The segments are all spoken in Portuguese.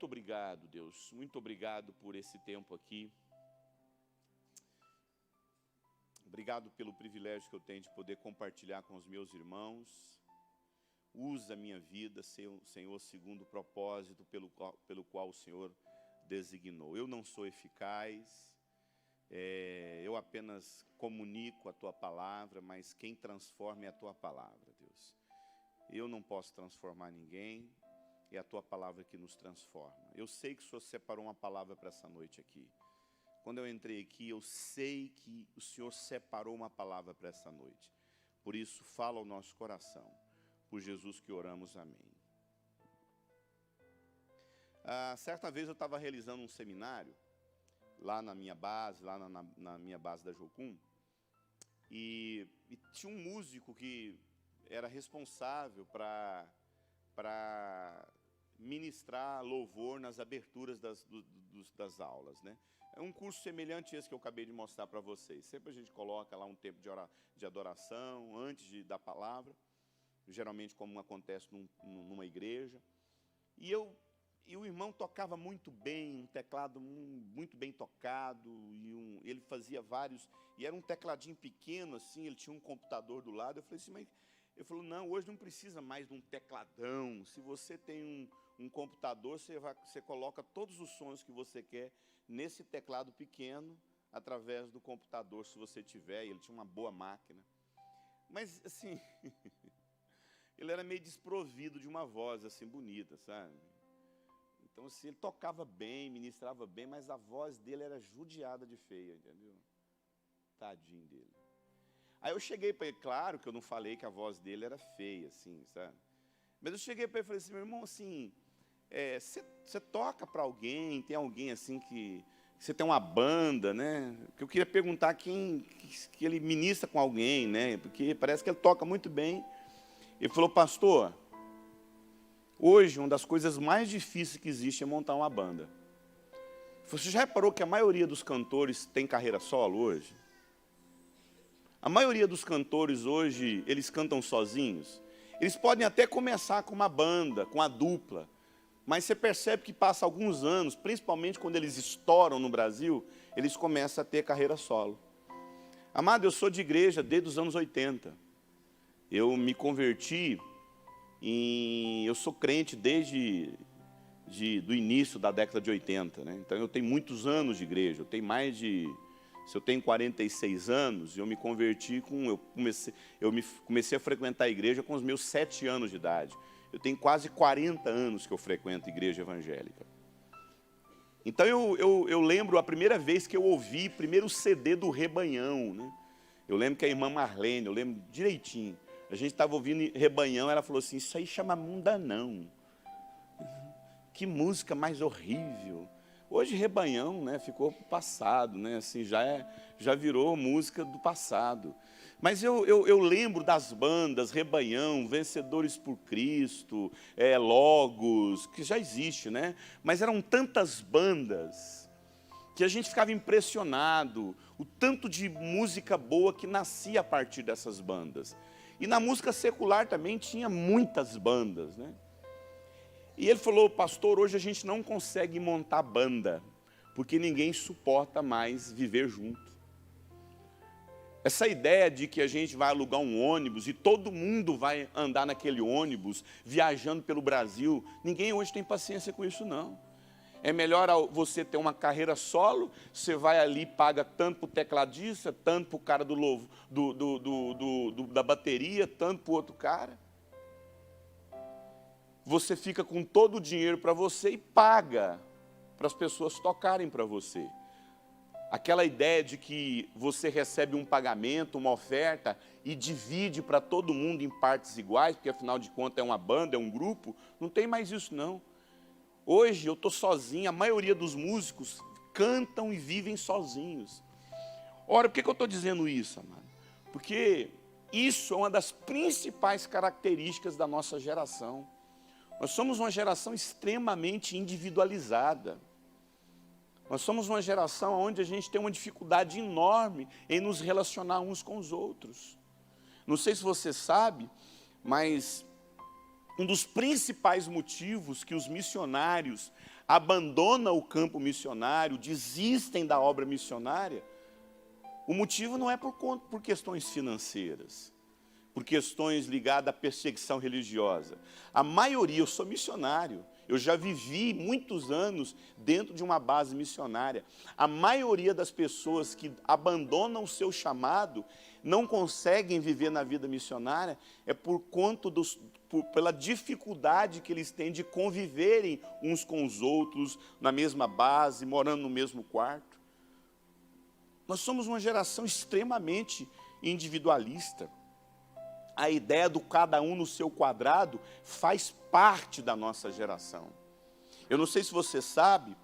muito obrigado, Deus. Muito obrigado por esse tempo aqui. Obrigado pelo privilégio que eu tenho de poder compartilhar com os meus irmãos. Usa a minha vida, Senhor, segundo o propósito pelo qual o Senhor designou. Eu não sou eficaz, eu apenas comunico a Tua palavra, mas quem transforma é a Tua palavra, Deus. Eu não posso transformar ninguém, é a Tua palavra que nos transforma. Eu sei que o Senhor separou uma palavra para essa noite aqui. Quando eu entrei aqui, eu sei que o Senhor separou uma palavra para essa noite. Por isso, fala ao nosso coração. Por Jesus que oramos, amém. Certa vez eu estava realizando um seminário, lá na minha base, na minha base da Jocum, e tinha um músico que era responsável para ministrar louvor nas aberturas das aulas, né? É um curso semelhante a esse que eu acabei de mostrar para vocês. Sempre a gente coloca lá um tempo de adoração, antes da palavra, geralmente como acontece numa igreja. E o irmão tocava muito bem, um teclado muito bem tocado, ele fazia vários, e era um tecladinho pequeno assim, ele tinha um computador do lado. Eu falei assim, mas... Ele falou, não, hoje não precisa mais de um tecladão. Se você tem um computador, você coloca todos os sons que você quer nesse teclado pequeno, através do computador, se você tiver. E ele tinha uma boa máquina. Mas, assim, ele era meio desprovido de uma voz, assim, bonita, sabe? Então, assim, ele tocava bem, ministrava bem, mas a voz dele era judiada de feia, entendeu? Tadinho dele. Aí eu cheguei para ele, claro que eu não falei que a voz dele era feia, assim, sabe? Mas eu cheguei para ele e falei assim, meu irmão, assim, você toca para alguém, tem alguém assim que você tem uma banda, né? Que eu queria perguntar que ele ministra com alguém, né? Porque parece que ele toca muito bem. Ele falou, pastor, hoje uma das coisas mais difíceis que existe é montar uma banda. Você já reparou que a maioria dos cantores tem carreira solo hoje? A maioria dos cantores hoje, eles cantam sozinhos. Eles podem até começar com uma banda, com a dupla. Mas você percebe que passa alguns anos, principalmente quando eles estouram no Brasil, eles começam a ter carreira solo. Amado, eu sou de igreja desde os anos 80. Eu me converti, eu sou crente desde do início da década de 80. Né? Então eu tenho muitos anos de igreja, eu tenho mais de... Se eu tenho 46 anos, eu me converti eu comecei a frequentar a igreja com os meus 7 anos de idade. Eu tenho quase 40 anos que eu frequento a igreja evangélica. Então eu lembro a primeira vez que eu ouvi primeiro o CD do Rebanhão, né? Eu lembro que a irmã Marlene, eu lembro direitinho. A gente estava ouvindo Rebanhão, ela falou assim, isso aí chama Mundanão. Que música mais horrível. Hoje Rebanhão, né, ficou passado, né, assim, já virou música do passado. Mas eu lembro das bandas, Rebanhão, Vencedores por Cristo, Logos, que já existe, né? Mas eram tantas bandas que a gente ficava impressionado, o tanto de música boa que nascia a partir dessas bandas. E na música secular também tinha muitas bandas, né? E ele falou, pastor, hoje a gente não consegue montar banda, porque ninguém suporta mais viver junto. Essa ideia de que a gente vai alugar um ônibus e todo mundo vai andar naquele ônibus, viajando pelo Brasil, ninguém hoje tem paciência com isso, não. É melhor você ter uma carreira solo, você vai ali, paga tanto para o tecladista, tanto para o cara da bateria, tanto para o outro cara. Você fica com todo o dinheiro para você e paga para as pessoas tocarem para você. Aquela ideia de que você recebe um pagamento, uma oferta e divide para todo mundo em partes iguais, porque afinal de contas é uma banda, é um grupo, não tem mais isso não. Hoje eu estou sozinho, a maioria dos músicos cantam e vivem sozinhos. Ora, por que eu estou dizendo isso, amado? Porque isso é uma das principais características da nossa geração. Nós somos uma geração extremamente individualizada. Nós somos uma geração onde a gente tem uma dificuldade enorme em nos relacionar uns com os outros. Não sei se você sabe, mas um dos principais motivos que os missionários abandonam o campo missionário, desistem da obra missionária, o motivo não é por questões financeiras, por questões ligadas à perseguição religiosa. A maioria, eu sou missionário, eu já vivi muitos anos dentro de uma base missionária. A maioria das pessoas que abandonam o seu chamado, não conseguem viver na vida missionária, é por conta pela dificuldade que eles têm de conviverem uns com os outros, na mesma base, morando no mesmo quarto. Nós somos uma geração extremamente individualista. A ideia do cada um no seu quadrado faz parte da nossa geração. Eu não sei se você sabe,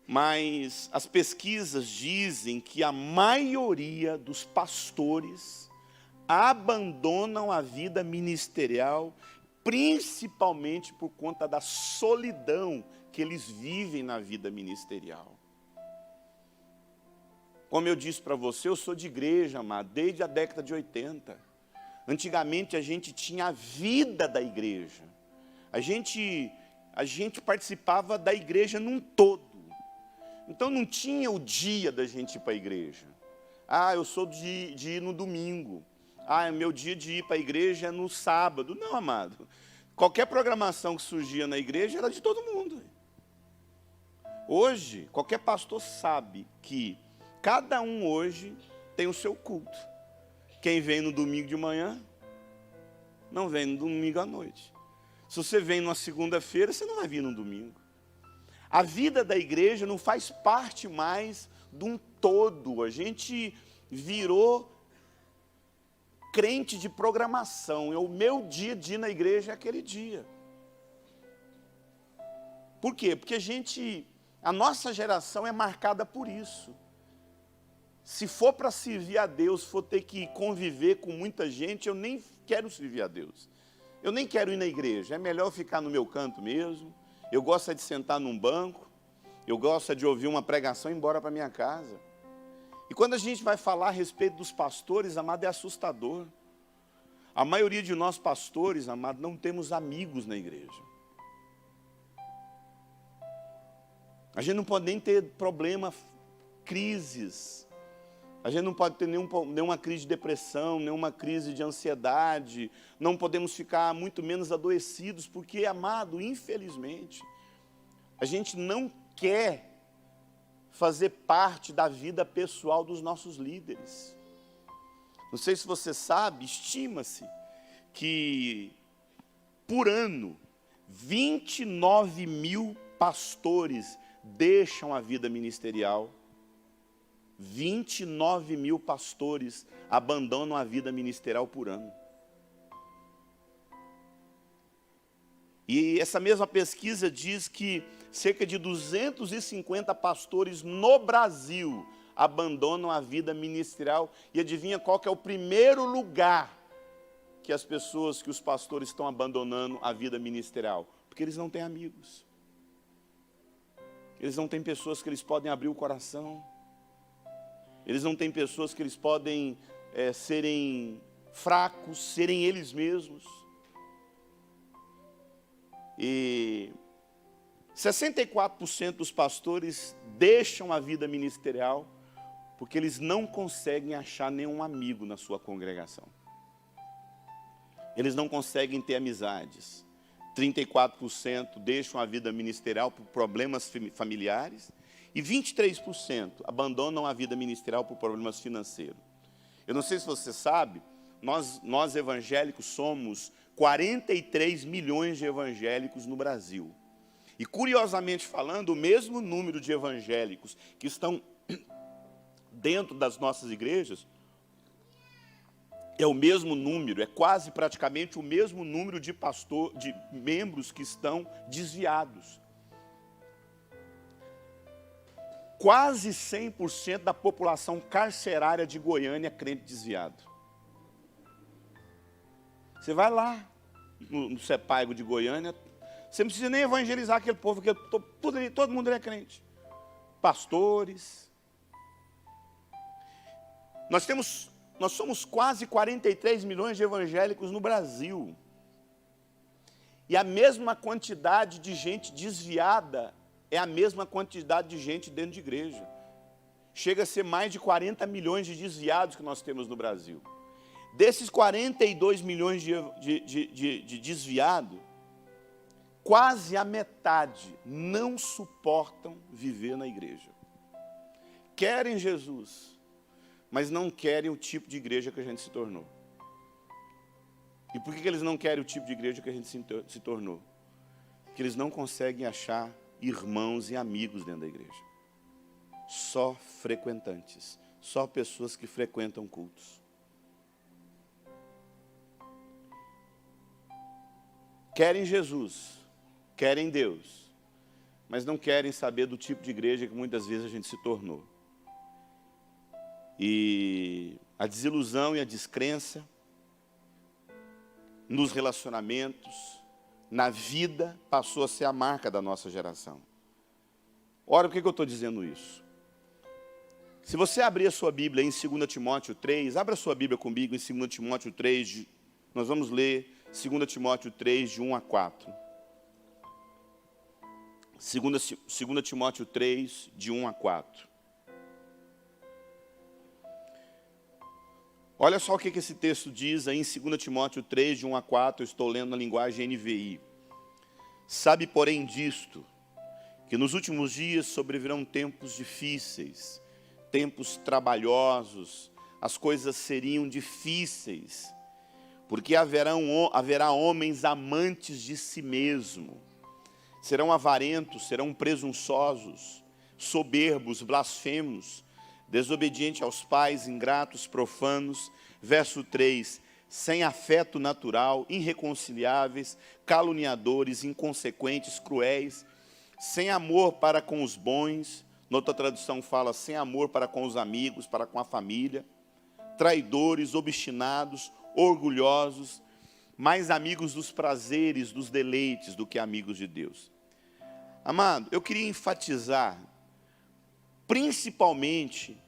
mas as pesquisas dizem que a maioria dos pastores abandonam a vida ministerial, principalmente por conta da solidão que eles vivem na vida ministerial. Como eu disse para você, eu sou de igreja, amado, desde a década de 80. Antigamente a gente tinha a vida da igreja. A gente participava da igreja num todo. Então não tinha o dia da gente ir para a igreja. Ah, eu sou de ir no domingo. Ah, meu dia de ir para a igreja é no sábado. Não, amado. Qualquer programação que surgia na igreja era de todo mundo. Hoje, qualquer pastor sabe que cada um hoje tem o seu culto. Quem vem no domingo de manhã, não vem no domingo à noite. Se você vem numa segunda-feira, você não vai vir no domingo. A vida da igreja não faz parte mais de um todo. A gente virou crente de programação. O meu dia de ir na igreja é aquele dia. Por quê? Porque a nossa geração é marcada por isso. Se for para servir a Deus, for ter que conviver com muita gente, eu nem quero servir a Deus. Eu nem quero ir na igreja, é melhor ficar no meu canto mesmo. Eu gosto de sentar num banco, eu gosto de ouvir uma pregação e ir embora para minha casa. E quando a gente vai falar a respeito dos pastores, amado, é assustador. A maioria de nós pastores, amado, não temos amigos na igreja. A gente não pode nem ter problema, crises. A gente não pode ter nenhuma crise de depressão, nenhuma crise de ansiedade. Não podemos ficar muito menos adoecidos, porque, amado, infelizmente, a gente não quer fazer parte da vida pessoal dos nossos líderes. Não sei se você sabe, estima-se que, por ano, 29 mil pastores deixam a vida ministerial. 29 mil pastores abandonam a vida ministerial por ano. E essa mesma pesquisa diz que cerca de 250 pastores no Brasil abandonam a vida ministerial. E adivinha qual que é o primeiro lugar que os pastores estão abandonando a vida ministerial? Porque eles não têm amigos. Eles não têm pessoas que eles podem abrir o coração. Eles não têm pessoas que eles podem serem fracos, serem eles mesmos. E 64% dos pastores deixam a vida ministerial porque eles não conseguem achar nenhum amigo na sua congregação. Eles não conseguem ter amizades. 34% deixam a vida ministerial por problemas familiares. E 23% abandonam a vida ministerial por problemas financeiros. Eu não sei se você sabe, nós evangélicos somos 43 milhões de evangélicos no Brasil. E curiosamente falando, o mesmo número de evangélicos que estão dentro das nossas igrejas é o mesmo número, é quase praticamente o mesmo número de membros que estão desviados. Quase 100% da população carcerária de Goiânia é crente desviado. Você vai lá no CEPAIGO de Goiânia, você não precisa nem evangelizar aquele povo, porque todo mundo é crente. Pastores. Nós somos quase 43 milhões de evangélicos no Brasil. E a mesma quantidade de gente desviada é a mesma quantidade de gente dentro de igreja. Chega a ser mais de 40 milhões de desviados que nós temos no Brasil. Desses 42 milhões de desviados, quase a metade não suportam viver na igreja. Querem Jesus, mas não querem o tipo de igreja que a gente se tornou. E por que eles não querem o tipo de igreja que a gente se tornou? Porque eles não conseguem achar irmãos e amigos dentro da igreja. Só frequentantes, só pessoas que frequentam cultos. Querem Jesus, querem Deus, mas não querem saber do tipo de igreja que muitas vezes a gente se tornou. E a desilusão e a descrença nos relacionamentos, na vida, passou a ser a marca da nossa geração. Ora, por que eu estou dizendo isso? Se você abrir a sua Bíblia em 2 Timóteo 3, abra a sua Bíblia comigo em 2 Timóteo 3, nós vamos ler 2 Timóteo 3, de 1 a 4. 2 Timóteo 3, de 1 a 4. Olha só o que esse texto diz aí em 2 Timóteo 3, de 1 a 4, eu estou lendo na linguagem NVI. Sabe, porém, disto, que nos últimos dias sobrevirão tempos difíceis, tempos trabalhosos, as coisas seriam difíceis, porque haverá homens amantes de si mesmo, serão avarentos, serão presunçosos, soberbos, blasfemos, desobedientes aos pais, ingratos, profanos. Verso 3, sem afeto natural, irreconciliáveis, caluniadores, inconsequentes, cruéis, sem amor para com os bons. Noutra tradução fala, sem amor para com os amigos, para com a família, traidores, obstinados, orgulhosos, mais amigos dos prazeres, dos deleites, do que amigos de Deus. Amado, eu queria enfatizar, principalmente,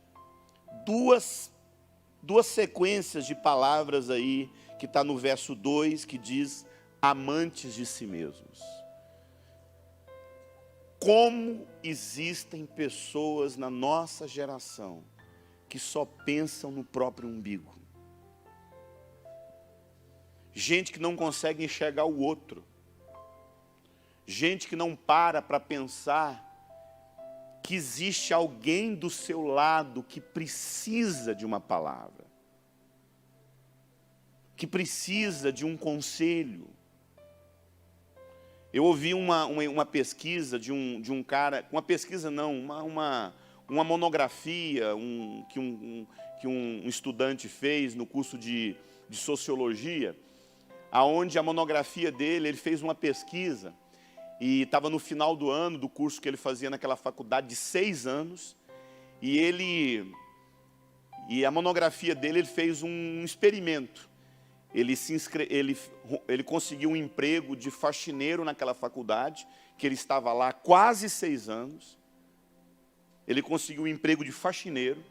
duas sequências de palavras aí, que está no verso 2, que diz, amantes de si mesmos. Como existem pessoas na nossa geração que só pensam no próprio umbigo. Gente que não consegue enxergar o outro. Gente que não para pensar que existe alguém do seu lado que precisa de uma palavra. Que precisa de um conselho. Eu ouvi uma pesquisa de um cara, uma pesquisa não, uma monografia que um estudante fez no curso de sociologia, aonde a monografia dele, ele fez uma pesquisa, e estava no final do ano do curso que ele fazia naquela faculdade de 6 anos, e a monografia dele, ele fez um experimento. Ele conseguiu um emprego de faxineiro naquela faculdade, que ele estava lá há quase 6 anos. Ele conseguiu um emprego de faxineiro,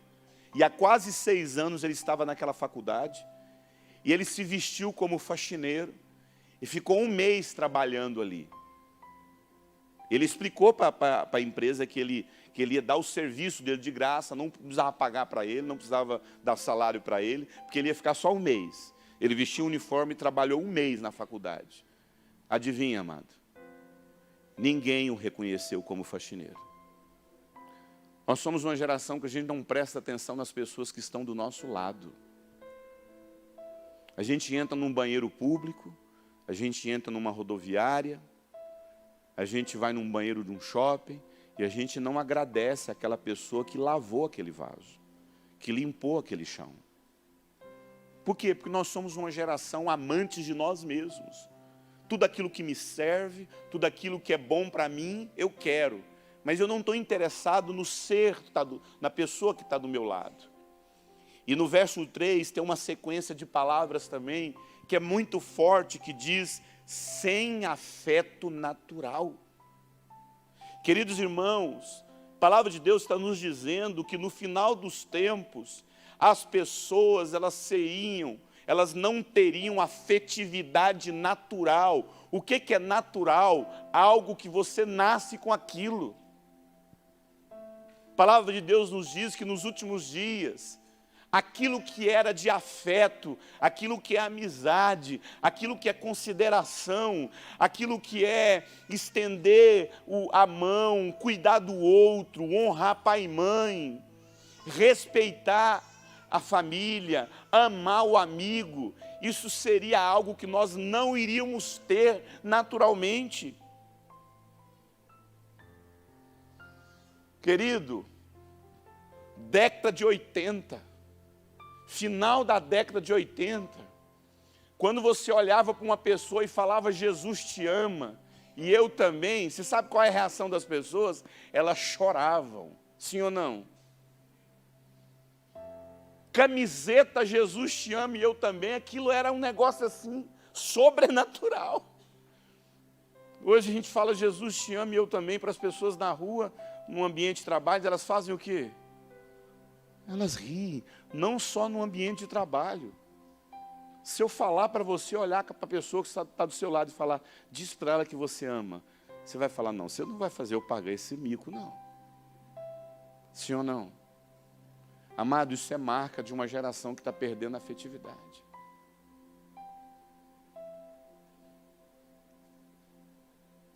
e há quase 6 anos ele estava naquela faculdade, e ele se vestiu como faxineiro, e ficou 1 mês trabalhando ali. Ele explicou para a empresa que ele ia dar o serviço dele de graça, não precisava pagar para ele, não precisava dar salário para ele, porque ele ia ficar só 1 mês. Ele vestiu o uniforme e trabalhou 1 mês na faculdade. Adivinha, amado? Ninguém o reconheceu como faxineiro. Nós somos uma geração que a gente não presta atenção nas pessoas que estão do nosso lado. A gente entra num banheiro público, a gente entra numa rodoviária, a gente vai num banheiro de um shopping e a gente não agradece àquela pessoa que lavou aquele vaso, que limpou aquele chão. Por quê? Porque nós somos uma geração amantes de nós mesmos. Tudo aquilo que me serve, tudo aquilo que é bom para mim, eu quero. Mas eu não estou interessado no ser, na pessoa que está do meu lado. E no verso 3 tem uma sequência de palavras também, que é muito forte, que diz, sem afeto natural. Queridos irmãos, a palavra de Deus está nos dizendo que no final dos tempos, as pessoas, elas não teriam afetividade natural. O que é natural? Algo que você nasce com aquilo. palavra de Deus nos diz que nos últimos dias, aquilo que era de afeto, aquilo que é amizade, aquilo que é consideração, aquilo que é estender a mão, cuidar do outro, honrar pai e mãe, respeitar a família, amar o amigo, isso seria algo que nós não iríamos ter naturalmente. Querido, década de 80, final da década de 80, quando você olhava para uma pessoa e falava Jesus te ama, e eu também, você sabe qual é a reação das pessoas? Elas choravam, sim ou não? Camiseta Jesus te ama e eu também, aquilo era um negócio assim, sobrenatural. Hoje a gente fala Jesus te ama e eu também para as pessoas na rua, no ambiente de trabalho, elas fazem o quê? Elas riem, não só no ambiente de trabalho. Se eu falar para você, olhar para a pessoa que está do seu lado e falar, diz para ela que você ama, você vai falar, não, você não vai fazer eu pagar esse mico, não. Sim ou não? Amado, isso é marca de uma geração que está perdendo a afetividade.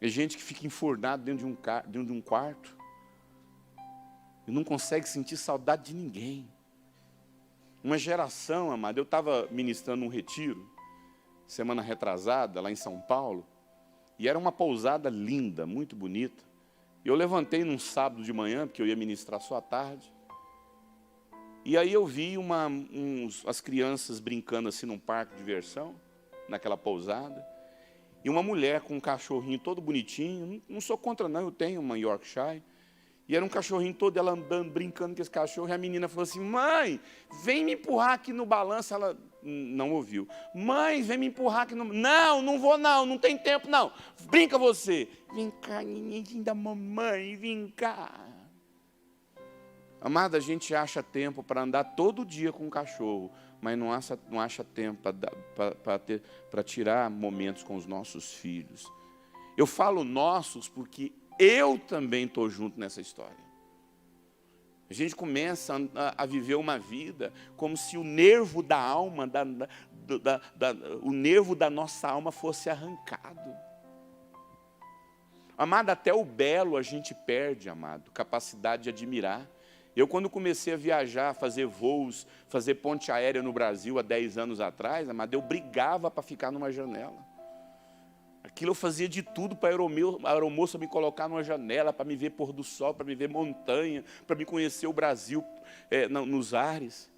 É gente que fica enfurnado dentro de um quarto e não consegue sentir saudade de ninguém. Uma geração, amado, eu estava ministrando um retiro, semana retrasada, lá em São Paulo, e era uma pousada linda, muito bonita. Eu levantei num sábado de manhã, porque eu ia ministrar só à tarde, e aí eu vi as crianças brincando assim num parque de diversão, naquela pousada, e uma mulher com um cachorrinho todo bonitinho, não sou contra não, eu tenho uma Yorkshire, e era um cachorrinho todo, ela andando, brincando com esse cachorro, e a menina falou assim, mãe, vem me empurrar aqui no balanço. Ela não ouviu. Mãe, vem me empurrar aqui no... Não vou não tem tempo não. Brinca você. Vem cá, neném da mamãe, vem cá. Amada, a gente acha tempo para andar todo dia com o cachorro, mas não acha tempo para tirar momentos com os nossos filhos. Eu falo nossos porque eu também estou junto nessa história. A gente começa a viver uma vida como se o nervo da alma, o nervo da nossa alma fosse arrancado. Amado, até o belo a gente perde, amado, capacidade de admirar. Eu, quando comecei a viajar, fazer voos, fazer ponte aérea no Brasil há 10 anos atrás, amado, eu brigava para ficar numa janela. Aquilo eu fazia de tudo para a aeromoça me colocar numa janela, para me ver pôr do sol, para me ver montanha, para me conhecer o Brasil nos ares.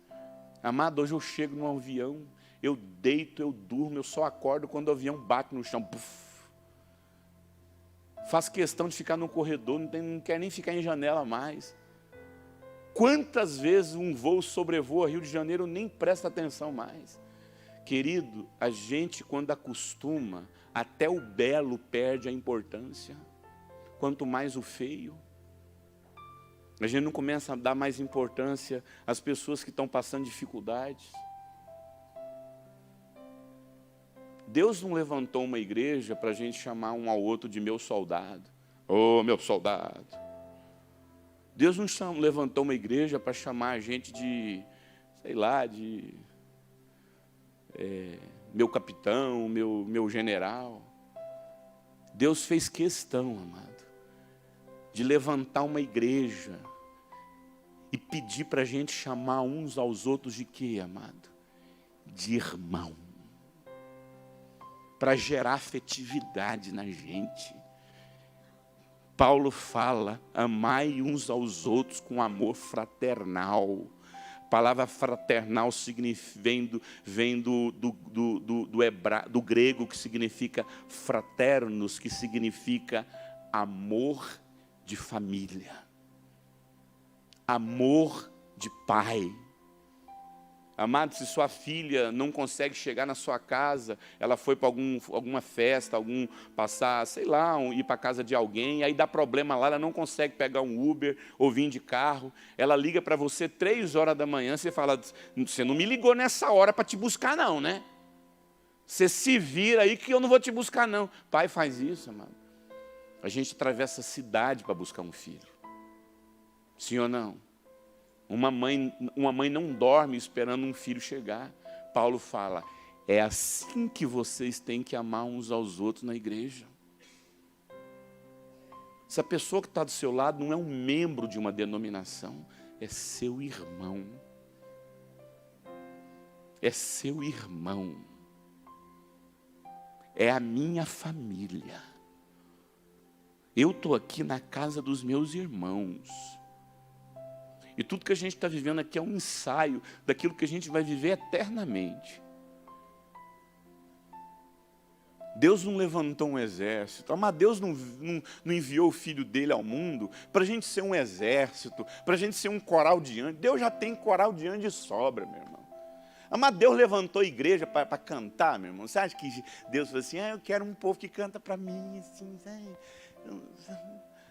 Amado, hoje eu chego num avião, eu deito, eu durmo, eu só acordo quando o avião bate no chão. Puff. Faço questão de ficar no corredor, não quero nem ficar em janela mais. Quantas vezes um voo sobrevoa Rio de Janeiro, eu nem presto atenção mais. Querido, a gente quando acostuma, até o belo perde a importância, quanto mais o feio. A gente não começa a dar mais importância às pessoas que estão passando dificuldades. Deus não levantou uma igreja para a gente chamar um ao outro de meu soldado. Ô, meu soldado. Deus não levantou uma igreja para chamar a gente de, sei lá, de... meu capitão, meu general. Deus fez questão, amado, de levantar uma igreja e pedir para a gente chamar uns aos outros de quê, amado? De irmão. Para gerar afetividade na gente. Paulo fala, amai uns aos outros com amor fraternal. A palavra fraternal vem do grego, que significa fraternos, que significa amor de família, amor de pai. Amado, se sua filha não consegue chegar na sua casa, ela foi para alguma festa, passar, sei lá, ir para a casa de alguém, aí dá problema lá, ela não consegue pegar um Uber ou vir de carro, ela liga para você 3 horas da manhã, você fala, você não me ligou nessa hora para te buscar não, né? Você se vira aí que eu não vou te buscar não. Pai faz isso, amado. A gente atravessa a cidade para buscar um filho. Sim ou não? Uma mãe não dorme esperando um filho chegar. Paulo fala, é assim que vocês têm que amar uns aos outros na igreja. Essa pessoa que está do seu lado não é um membro de uma denominação, é seu irmão. É seu irmão. É a minha família. Eu estou aqui na casa dos meus irmãos. E tudo que a gente está vivendo aqui é um ensaio daquilo que a gente vai viver eternamente. Deus não levantou um exército, mas Deus não enviou o Filho dele ao mundo para a gente ser um exército, para a gente ser um coral de anjos. Deus já tem coral de anjos de sobra, meu irmão. Mas Deus levantou a igreja para cantar, meu irmão. Você acha que Deus falou assim, eu quero um povo que canta para mim, assim,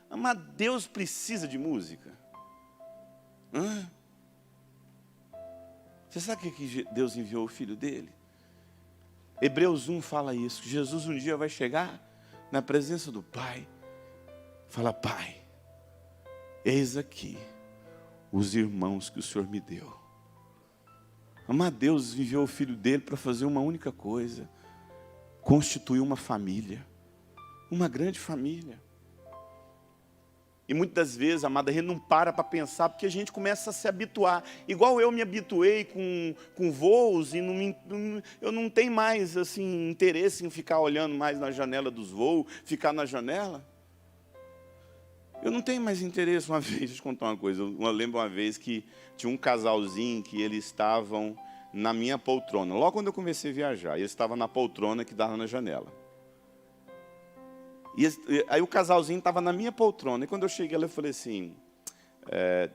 mas Deus precisa de música? Hã? Você sabe que Deus enviou o Filho dele? Hebreus 1 fala isso, que Jesus um dia vai chegar na presença do Pai, fala, Pai, eis aqui os irmãos que o Senhor me deu. Mas Deus enviou o Filho dele para fazer uma única coisa, constituir uma família, uma grande família. E muitas das vezes, amada, a gente não para pensar, porque a gente começa a se habituar. Igual eu me habituei com voos, e eu não tenho mais assim, interesse em ficar olhando mais na janela dos voos, ficar na janela. Eu não tenho mais interesse. Uma vez, deixa eu te contar uma coisa, eu lembro uma vez que tinha um casalzinho que eles estavam na minha poltrona. Logo quando eu comecei a viajar, eles estavam na poltrona que dava na janela. E aí o casalzinho estava na minha poltrona. E quando eu cheguei, eu falei assim,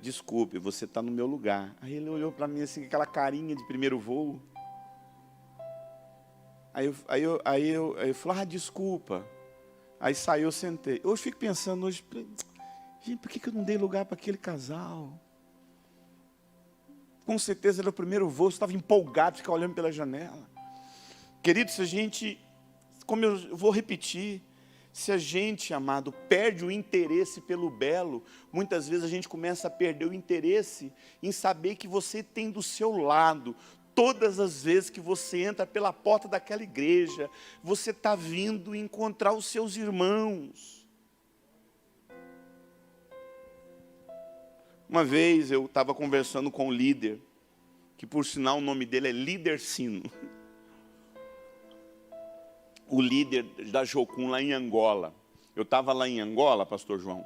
desculpe, você está no meu lugar. Aí ele olhou para mim assim, com aquela carinha de primeiro voo. Aí eu falei, desculpa. Aí saiu, eu sentei. Eu fico pensando hoje, gente, por que eu não dei lugar para aquele casal? Com certeza era o primeiro voo, eu estava empolgado, ficar olhando pela janela. Querido, se a gente, como eu vou repetir, se a gente, amado, perde o interesse pelo belo, muitas vezes a gente começa a perder o interesse em saber que você tem do seu lado, todas as vezes que você entra pela porta daquela igreja, você está vindo encontrar os seus irmãos. Uma vez eu estava conversando com um líder, que por sinal o nome dele é Líder Sino. O líder da Jocum lá em Angola. Eu estava lá em Angola, pastor João,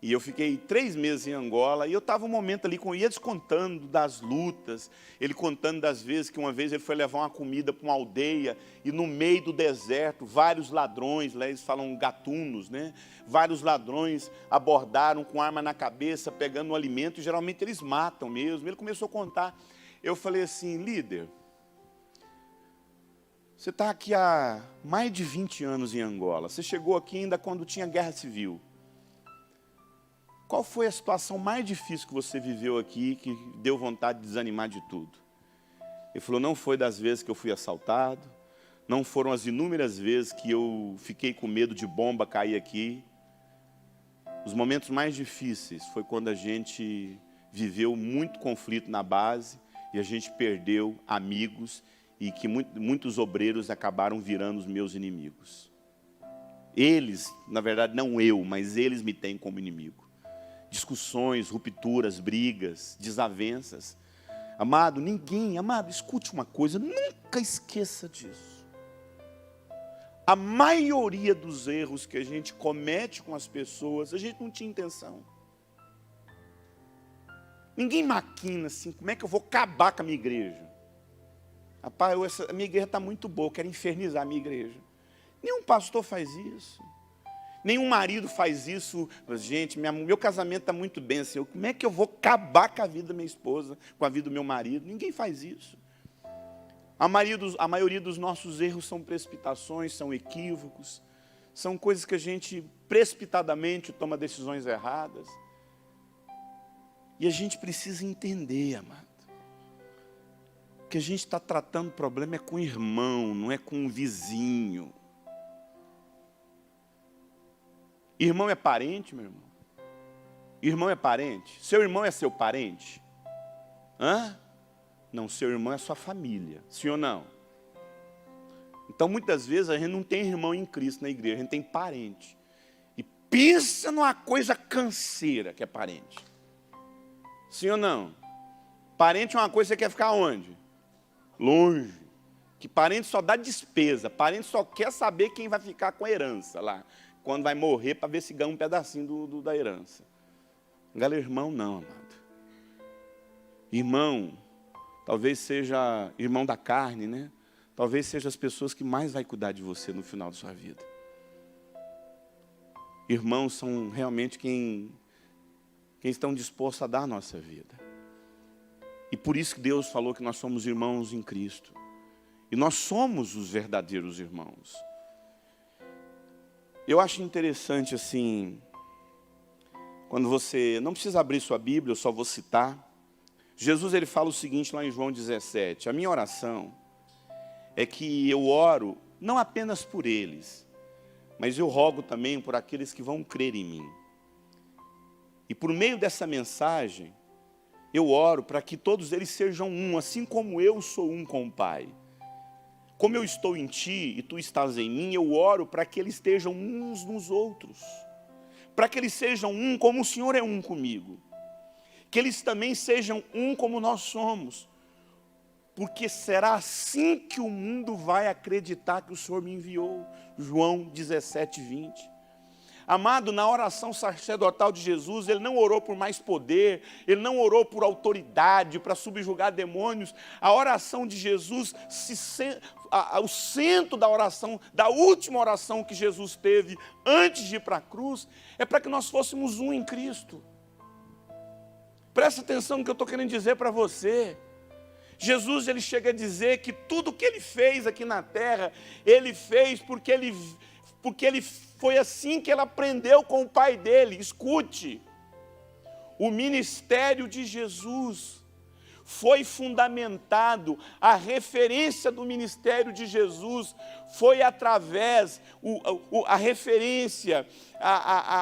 e eu fiquei 3 meses em Angola, e eu estava um momento ali com eles contando das lutas, ele contando das vezes que uma vez ele foi levar uma comida para uma aldeia, e no meio do deserto, vários ladrões, lá eles falam gatunos, né? Vários ladrões abordaram com arma na cabeça, pegando o alimento, e geralmente eles matam mesmo. Ele começou a contar, eu falei assim, líder, você está aqui há mais de 20 anos em Angola. Você chegou aqui ainda quando tinha guerra civil. Qual foi a situação mais difícil que você viveu aqui, que deu vontade de desanimar de tudo? Ele falou, não foi das vezes que eu fui assaltado, não foram as inúmeras vezes que eu fiquei com medo de bomba cair aqui. Os momentos mais difíceis foi quando a gente viveu muito conflito na base e a gente perdeu amigos e que muitos obreiros acabaram virando os meus inimigos. Eles, na verdade não eu, mas eles me têm como inimigo. Discussões, rupturas, brigas, desavenças. Amado, escute uma coisa, nunca esqueça disso. A maioria dos erros que a gente comete com as pessoas, a gente não tinha intenção. Ninguém maquina assim, como é que eu vou acabar com a minha igreja? Rapaz, a minha igreja está muito boa, eu quero infernizar a minha igreja. Nenhum pastor faz isso. Nenhum marido faz isso. Gente, meu casamento está muito bem. Assim, como é que eu vou acabar com a vida da minha esposa, com a vida do meu marido? Ninguém faz isso. A maioria dos nossos erros são precipitações, são equívocos. São coisas que a gente precipitadamente toma decisões erradas. E a gente precisa entender, amado, que a gente está tratando o problema é com o irmão, não é com o vizinho. Irmão é parente, meu irmão. Irmão é parente? Seu irmão é seu parente? Hã? Não, seu irmão é sua família. Sim ou não? Então, muitas vezes, a gente não tem irmão em Cristo na igreja, a gente tem parente. E pensa numa coisa canseira que é parente. Sim ou não? Parente é uma coisa que você quer ficar onde? Longe. Que parente só dá despesa. Parente só quer saber quem vai ficar com a herança lá. Quando vai morrer, para ver se ganha um pedacinho da herança. Galera, irmão não, amado. Irmão, talvez seja irmão da carne, né? Talvez seja as pessoas que mais vai cuidar de você no final da sua vida. Irmãos são realmente quem estão dispostos a dar a nossa vida. E por isso que Deus falou que nós somos irmãos em Cristo. E nós somos os verdadeiros irmãos. Eu acho interessante assim, quando você, não precisa abrir sua Bíblia, eu só vou citar. Jesus ele fala o seguinte lá em João 17, a minha oração é que eu oro não apenas por eles, mas eu rogo também por aqueles que vão crer em mim. E por meio dessa mensagem, eu oro para que todos eles sejam um, assim como eu sou um com o Pai. Como eu estou em ti e tu estás em mim, eu oro para que eles estejam uns nos outros. Para que eles sejam um como o Senhor é um comigo. Que eles também sejam um como nós somos. Porque será assim que o mundo vai acreditar que o Senhor me enviou. João 17, 20. Amado, na oração sacerdotal de Jesus, ele não orou por mais poder, ele não orou por autoridade, para subjugar demônios. A oração de Jesus, o centro da oração, da última oração que Jesus teve antes de ir para a cruz, é para que nós fôssemos um em Cristo. Presta atenção no que eu estou querendo dizer para você. Jesus ele chega a dizer que tudo que ele fez aqui na terra, ele fez porque ele foi assim que ele aprendeu com o pai dele. Escute, o ministério de Jesus foi fundamentado, a referência do ministério de Jesus foi através, a referência,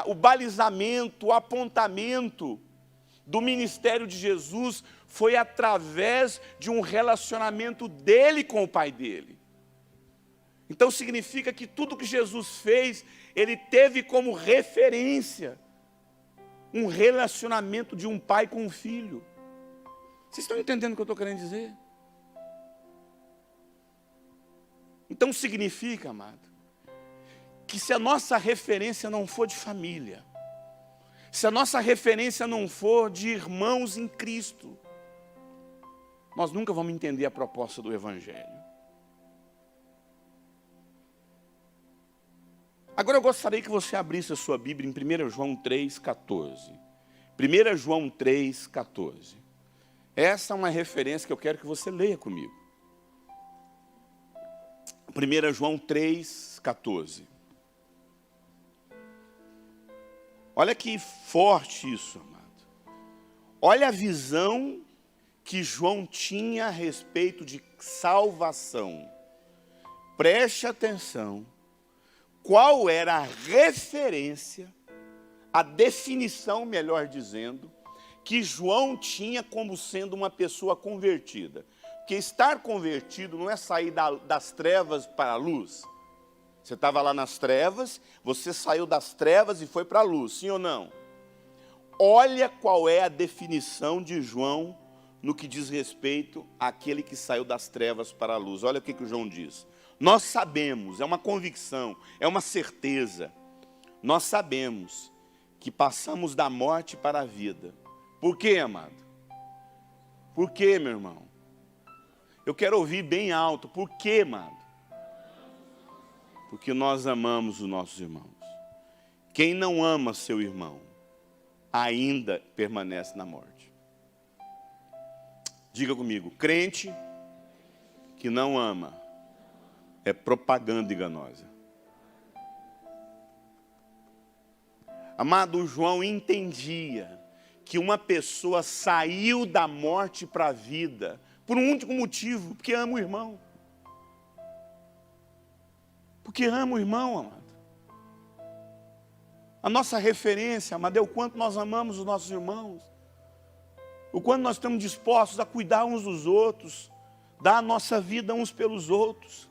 o balizamento, o apontamento do ministério de Jesus foi através de um relacionamento dele com o pai dele. Então significa que tudo que Jesus fez, ele teve como referência um relacionamento de um pai com um filho. Vocês estão entendendo o que eu estou querendo dizer? Então significa, amado, que se a nossa referência não for de família, se a nossa referência não for de irmãos em Cristo, nós nunca vamos entender a proposta do Evangelho. Agora eu gostaria que você abrisse a sua Bíblia em 1 João 3,14. 1 João 3,14. Essa é uma referência que eu quero que você leia comigo. 1 João 3,14. Olha que forte isso, amado. Olha a visão que João tinha a respeito de salvação. Preste atenção. Qual era a referência, a definição, melhor dizendo, que João tinha como sendo uma pessoa convertida? Porque estar convertido não é sair das trevas para a luz. Você estava lá nas trevas, você saiu das trevas e foi para a luz, sim ou não? Olha qual é a definição de João no que diz respeito àquele que saiu das trevas para a luz. Olha o que o João diz. Nós sabemos, é uma convicção, é uma certeza. Nós sabemos que passamos da morte para a vida. Por quê, amado? Por quê, meu irmão? Eu quero ouvir bem alto. Por quê, amado? Porque nós amamos os nossos irmãos. Quem não ama seu irmão, ainda permanece na morte. Diga comigo, crente que não ama, é propaganda enganosa. Amado, João entendia que uma pessoa saiu da morte para a vida por um único motivo, porque ama o irmão. Porque ama o irmão, amado. A nossa referência, amado, é o quanto nós amamos os nossos irmãos. O quanto nós estamos dispostos a cuidar uns dos outros, dar a nossa vida uns pelos outros.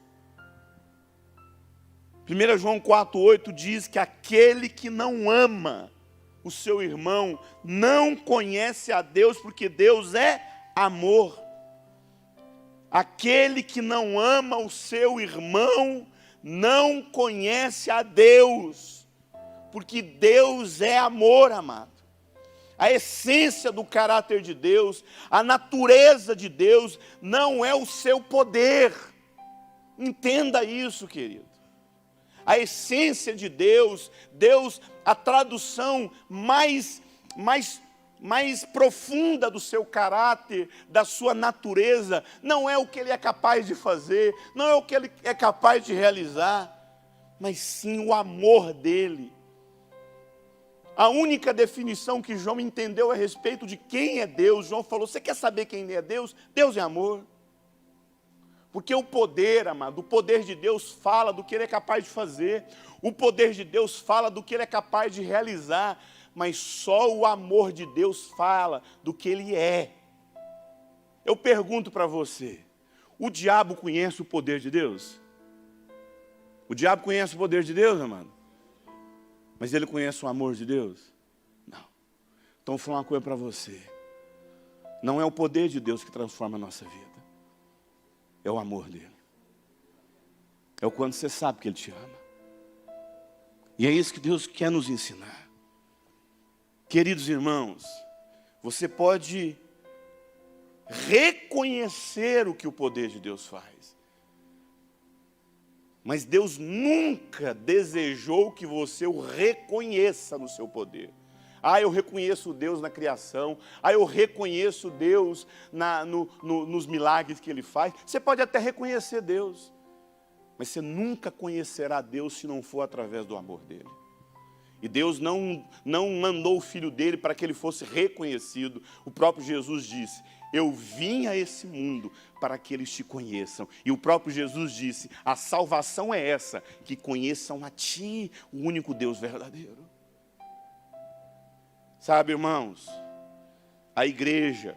1 João 4,8 diz que aquele que não ama o seu irmão não conhece a Deus, porque Deus é amor. Aquele que não ama o seu irmão não conhece a Deus, porque Deus é amor, amado. A essência do caráter de Deus, a natureza de Deus, não é o seu poder. Entenda isso, querido. A essência de Deus, a tradução mais profunda do seu caráter, da sua natureza, não é o que Ele é capaz de fazer, não é o que Ele é capaz de realizar, mas sim o amor dEle. A única definição que João entendeu a respeito de quem é Deus, João falou, você quer saber quem é Deus? Deus é amor. Porque o poder, amado, o poder de Deus fala do que Ele é capaz de fazer, o poder de Deus fala do que Ele é capaz de realizar, mas só o amor de Deus fala do que Ele é. Eu pergunto para você, o diabo conhece o poder de Deus? O diabo conhece o poder de Deus, amado? Mas ele conhece o amor de Deus? Não. Então vou falar uma coisa para você. Não é o poder de Deus que transforma a nossa vida. É o amor dele. É o quanto você sabe que Ele te ama. E é isso que Deus quer nos ensinar. Queridos irmãos, você pode reconhecer o que o poder de Deus faz. Mas Deus nunca desejou que você o reconheça no seu poder. Eu reconheço Deus na criação. Eu reconheço Deus nos milagres que Ele faz. Você pode até reconhecer Deus. Mas você nunca conhecerá Deus se não for através do amor dEle. E Deus não mandou o Filho dEle para que Ele fosse reconhecido. O próprio Jesus disse, eu vim a esse mundo para que eles te conheçam. E o próprio Jesus disse, a salvação é essa, que conheçam a Ti, o único Deus verdadeiro. Sabe, irmãos, a igreja,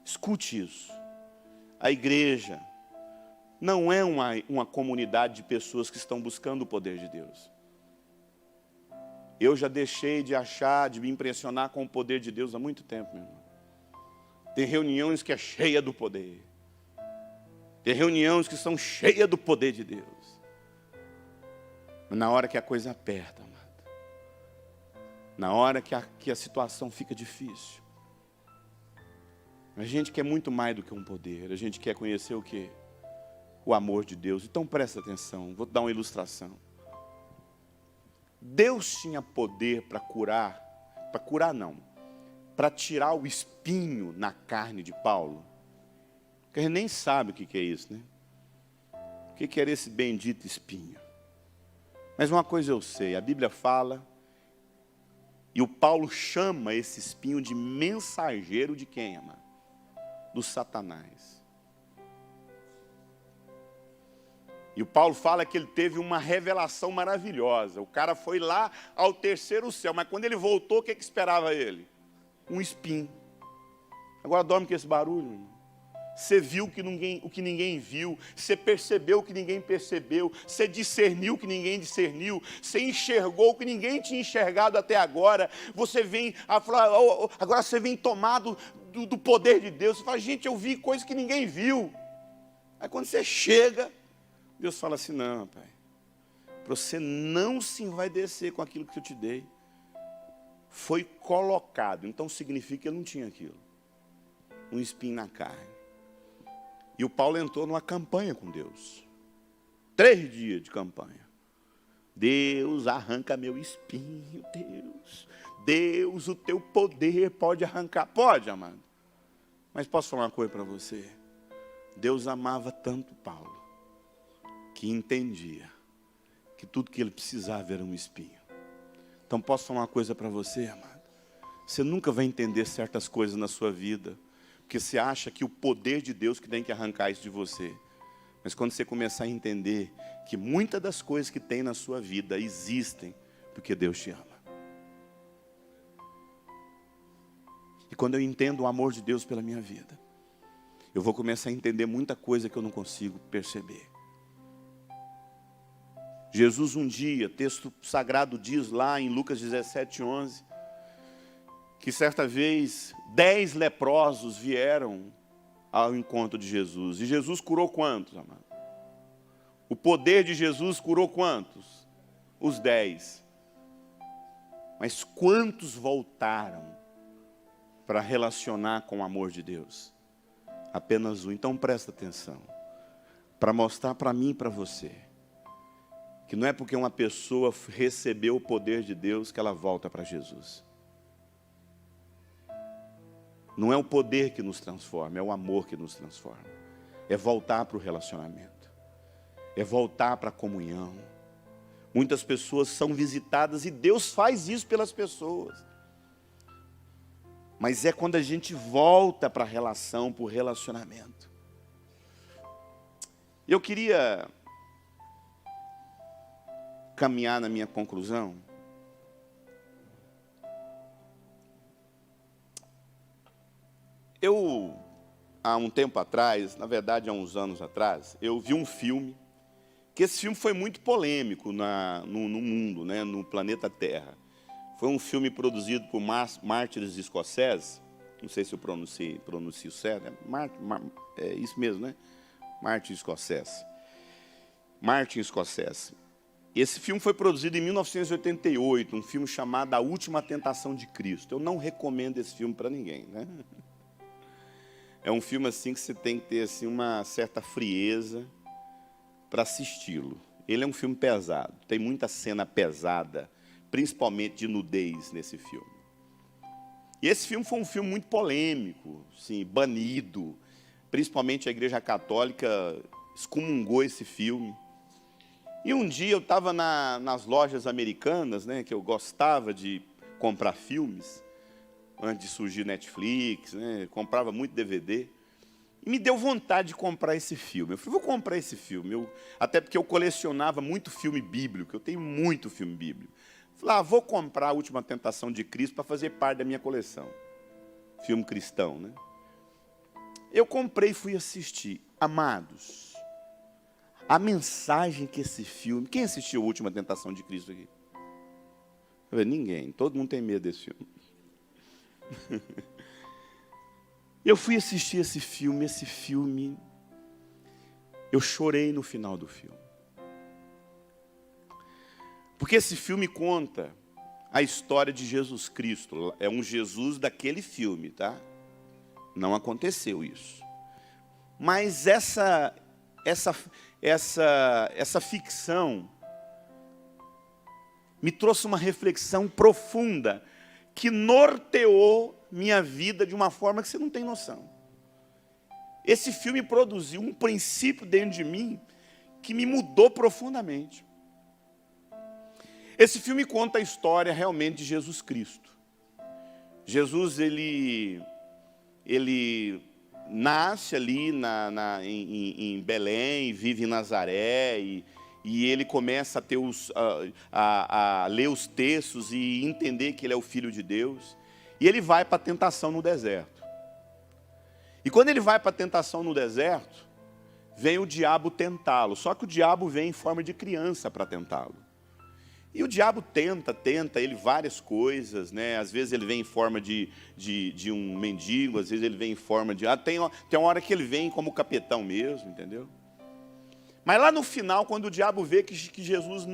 escute isso, a igreja não é uma comunidade de pessoas que estão buscando o poder de Deus. Eu já deixei de me impressionar com o poder de Deus há muito tempo, meu irmão. Tem reuniões que é cheia do poder. Tem reuniões que são cheias do poder de Deus. Mas na hora que a coisa aperta, amado, na hora que a situação fica difícil, a gente quer muito mais do que um poder. A gente quer conhecer o quê? O amor de Deus. Então presta atenção, vou dar uma ilustração. Deus tinha poder para tirar o espinho na carne de Paulo. Porque a gente nem sabe o que é isso, né? O que era esse bendito espinho? Mas uma coisa eu sei, a Bíblia fala, e o Paulo chama esse espinho de mensageiro de quem, amado? Do Satanás. E o Paulo fala que ele teve uma revelação maravilhosa. O cara foi lá ao terceiro céu, mas quando ele voltou, o que esperava ele? Um espinho. Agora dorme com esse barulho, irmão. Você viu o que ninguém viu, você percebeu o que ninguém percebeu, você discerniu o que ninguém discerniu, você enxergou o que ninguém tinha enxergado até agora. Você vem a falar, agora você vem tomado do poder de Deus. Você fala, gente, eu vi coisas que ninguém viu. Aí quando você chega, Deus fala assim, não, pai, para você não se envaidecer com aquilo que eu te dei. Foi colocado, então significa que ele não tinha aquilo. Um espinho na carne. E o Paulo entrou numa campanha com Deus. 3 dias de campanha. Deus, arranca meu espinho, Deus. Deus, o teu poder pode arrancar. Pode, amado. Mas posso falar uma coisa para você? Deus amava tanto Paulo, que entendia que tudo que ele precisava era um espinho. Então posso falar uma coisa para você, amado? Você nunca vai entender certas coisas na sua vida, porque você acha que o poder de Deus que tem que arrancar isso de você. Mas quando você começar a entender que muitas das coisas que tem na sua vida existem, Porque Deus te ama. E quando eu entendo o amor de Deus pela minha vida, eu vou começar a entender muita coisa que eu não consigo perceber. Jesus um dia, texto sagrado diz lá em Lucas 17:11, que certa vez 10 leprosos vieram ao encontro de Jesus. E Jesus curou quantos, amado? O poder de Jesus curou quantos? Os 10. Mas quantos voltaram para relacionar com o amor de Deus? Apenas um. Então presta atenção. Para mostrar para mim e para você, que não é porque uma pessoa recebeu o poder de Deus que ela volta para Jesus. Não é o poder que nos transforma, é o amor que nos transforma. É voltar para o relacionamento. É voltar para a comunhão. Muitas pessoas são visitadas e Deus faz isso pelas pessoas. Mas é quando a gente volta para a relação, para o relacionamento. Eu queria caminhar na minha conclusão. Eu, há um tempo atrás, na verdade há uns anos atrás, eu vi um filme, que esse filme foi muito polêmico no mundo, né, no planeta Terra. Foi um filme produzido por mártires escoceses, não sei se eu pronuncio certo, é isso mesmo, né? Martin Scorsese. Esse filme foi produzido em 1988, um filme chamado A Última Tentação de Cristo. Eu não recomendo esse filme para ninguém, né? É um filme assim que você tem que ter assim, uma certa frieza para assisti-lo. Ele é um filme pesado, tem muita cena pesada, principalmente de nudez nesse filme. E esse filme foi um filme muito polêmico, assim, banido. Principalmente a Igreja Católica excomungou esse filme. E um dia eu estava nas lojas americanas, né, que eu gostava de comprar filmes, antes de surgir Netflix, né, comprava muito DVD, e me deu vontade de comprar esse filme. Eu falei, vou comprar esse filme, até porque eu colecionava muito filme bíblico, eu tenho muito filme bíblico. Falei, vou comprar A Última Tentação de Cristo para fazer parte da minha coleção. Filme cristão, né? Eu comprei e fui assistir. Amados, a mensagem que esse filme... Quem assistiu A Última Tentação de Cristo aqui? Ninguém. Todo mundo tem medo desse filme. Eu fui assistir esse filme... Eu chorei no final do filme. Porque esse filme conta a história de Jesus Cristo. É um Jesus daquele filme, tá? Não aconteceu isso. Mas essa ficção me trouxe uma reflexão profunda que norteou minha vida de uma forma que você não tem noção. Esse filme produziu um princípio dentro de mim que me mudou profundamente. Esse filme conta a história realmente de Jesus Cristo. Jesus, ele nasce ali em Belém, vive em Nazaré, e ele começa a ter a ler os textos e entender que ele é o Filho de Deus. E ele vai para a tentação no deserto. E quando ele vai para a tentação no deserto, vem o diabo tentá-lo. Só que o diabo vem em forma de criança para tentá-lo. E o diabo tenta ele várias coisas, né? Às vezes ele vem em forma de um mendigo, às vezes ele vem em forma de... tem uma hora que ele vem como capetão mesmo, entendeu? Mas lá no final, quando o diabo vê que Jesus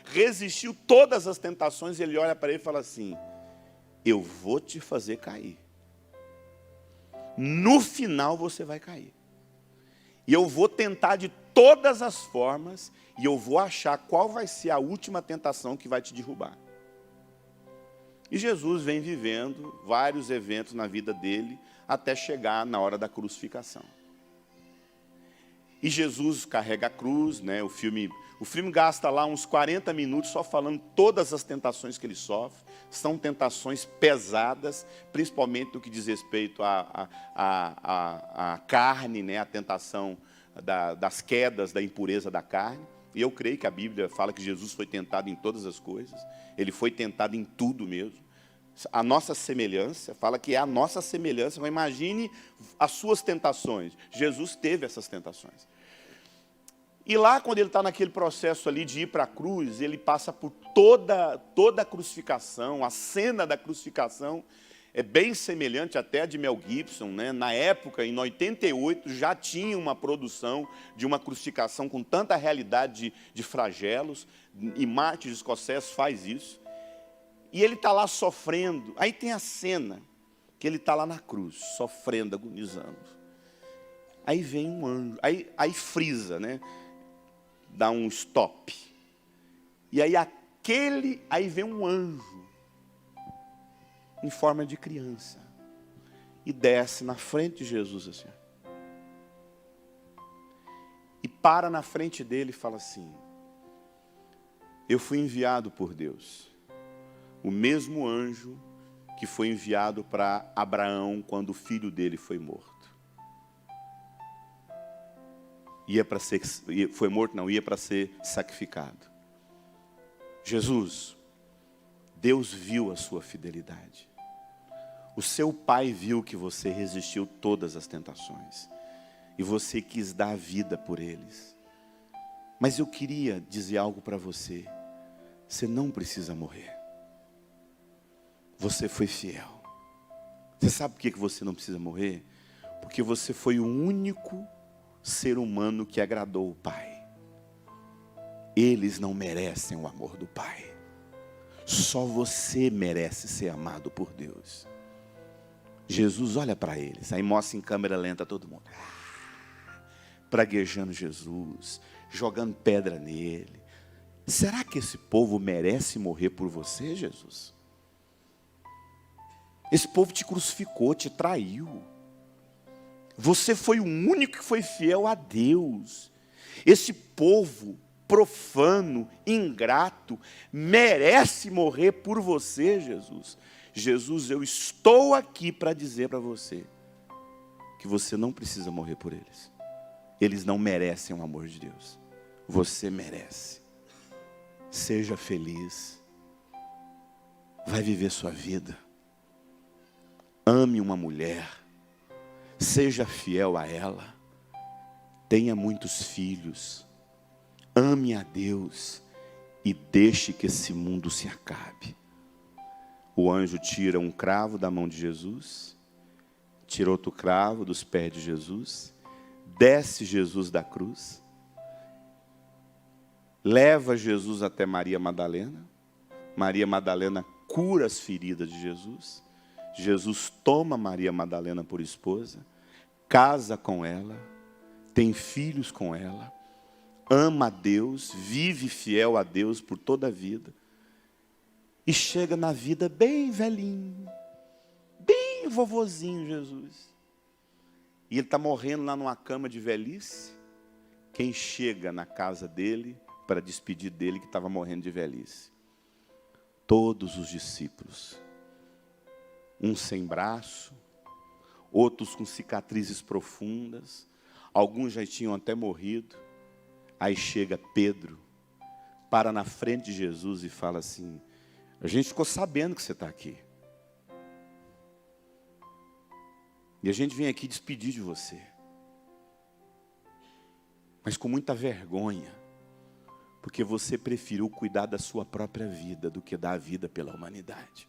resistiu todas as tentações, ele olha para ele e fala assim, eu vou te fazer cair. No final você vai cair. E eu vou tentar de todas as formas, e eu vou achar qual vai ser a última tentação que vai te derrubar. E Jesus vem vivendo vários eventos na vida dele, até chegar na hora da crucificação. E Jesus carrega a cruz, né? O filme gasta lá uns 40 minutos só falando todas as tentações que ele sofre. São tentações pesadas, principalmente no que diz respeito à carne, né? A tentação das quedas, da impureza da carne. E eu creio que a Bíblia fala que Jesus foi tentado em todas as coisas. Ele foi tentado em tudo mesmo. A nossa semelhança, fala que é a nossa semelhança. Mas imagine as suas tentações. Jesus teve essas tentações. E lá, quando ele está naquele processo ali de ir para a cruz, ele passa por toda a crucificação, a cena da crucificação é bem semelhante até a de Mel Gibson, né? Na época, em 88, já tinha uma produção de uma crucificação com tanta realidade de flagelos, e Martin Scorsese faz isso. E ele está lá sofrendo. Aí tem a cena que ele está lá na cruz, sofrendo, agonizando. Aí vem um anjo, aí frisa, né? Dá um stop. E aí vem um anjo, em forma de criança, e desce na frente de Jesus assim. E para na frente dele e fala assim: eu fui enviado por Deus, o mesmo anjo que foi enviado para Abraão quando o filho dele foi morto. Ia para ser sacrificado. Jesus, Deus viu a sua fidelidade. O seu pai viu que você resistiu todas as tentações. E você quis dar a vida por eles. Mas eu queria dizer algo para você. Você não precisa morrer. Você foi fiel. Você sabe por que você não precisa morrer? Porque você foi o único ser humano que agradou o Pai. Eles não merecem o amor do Pai. Só você merece ser amado por Deus. Jesus olha para eles, aí mostra em câmera lenta todo mundo. Praguejando Jesus, jogando pedra nele. Será que esse povo merece morrer por você, Jesus? Esse povo te crucificou, te traiu. Você foi o único que foi fiel a Deus. Esse povo profano, ingrato, merece morrer por você, Jesus. Jesus, eu estou aqui para dizer para você que você não precisa morrer por eles. Eles não merecem o amor de Deus. Você merece. Seja feliz. Vai viver sua vida. Ame uma mulher. Seja fiel a ela. Tenha muitos filhos. Ame a Deus. E deixe que esse mundo se acabe. O anjo tira um cravo da mão de Jesus. Tira outro cravo dos pés de Jesus. Desce Jesus da cruz. Leva Jesus até Maria Madalena. Maria Madalena cura as feridas de Jesus. Jesus toma Maria Madalena por esposa, casa com ela, tem filhos com ela, ama a Deus, vive fiel a Deus por toda a vida, e chega na vida bem velhinho, bem vovozinho Jesus. E ele está morrendo lá numa cama de velhice. Quem chega na casa dele para despedir dele que estava morrendo de velhice? Todos os discípulos. Uns sem braço, outros com cicatrizes profundas, alguns já tinham até morrido. Aí chega Pedro, para na frente de Jesus e fala assim: a gente ficou sabendo que você está aqui. E a gente vem aqui despedir de você. Mas com muita vergonha, porque você preferiu cuidar da sua própria vida do que dar a vida pela humanidade.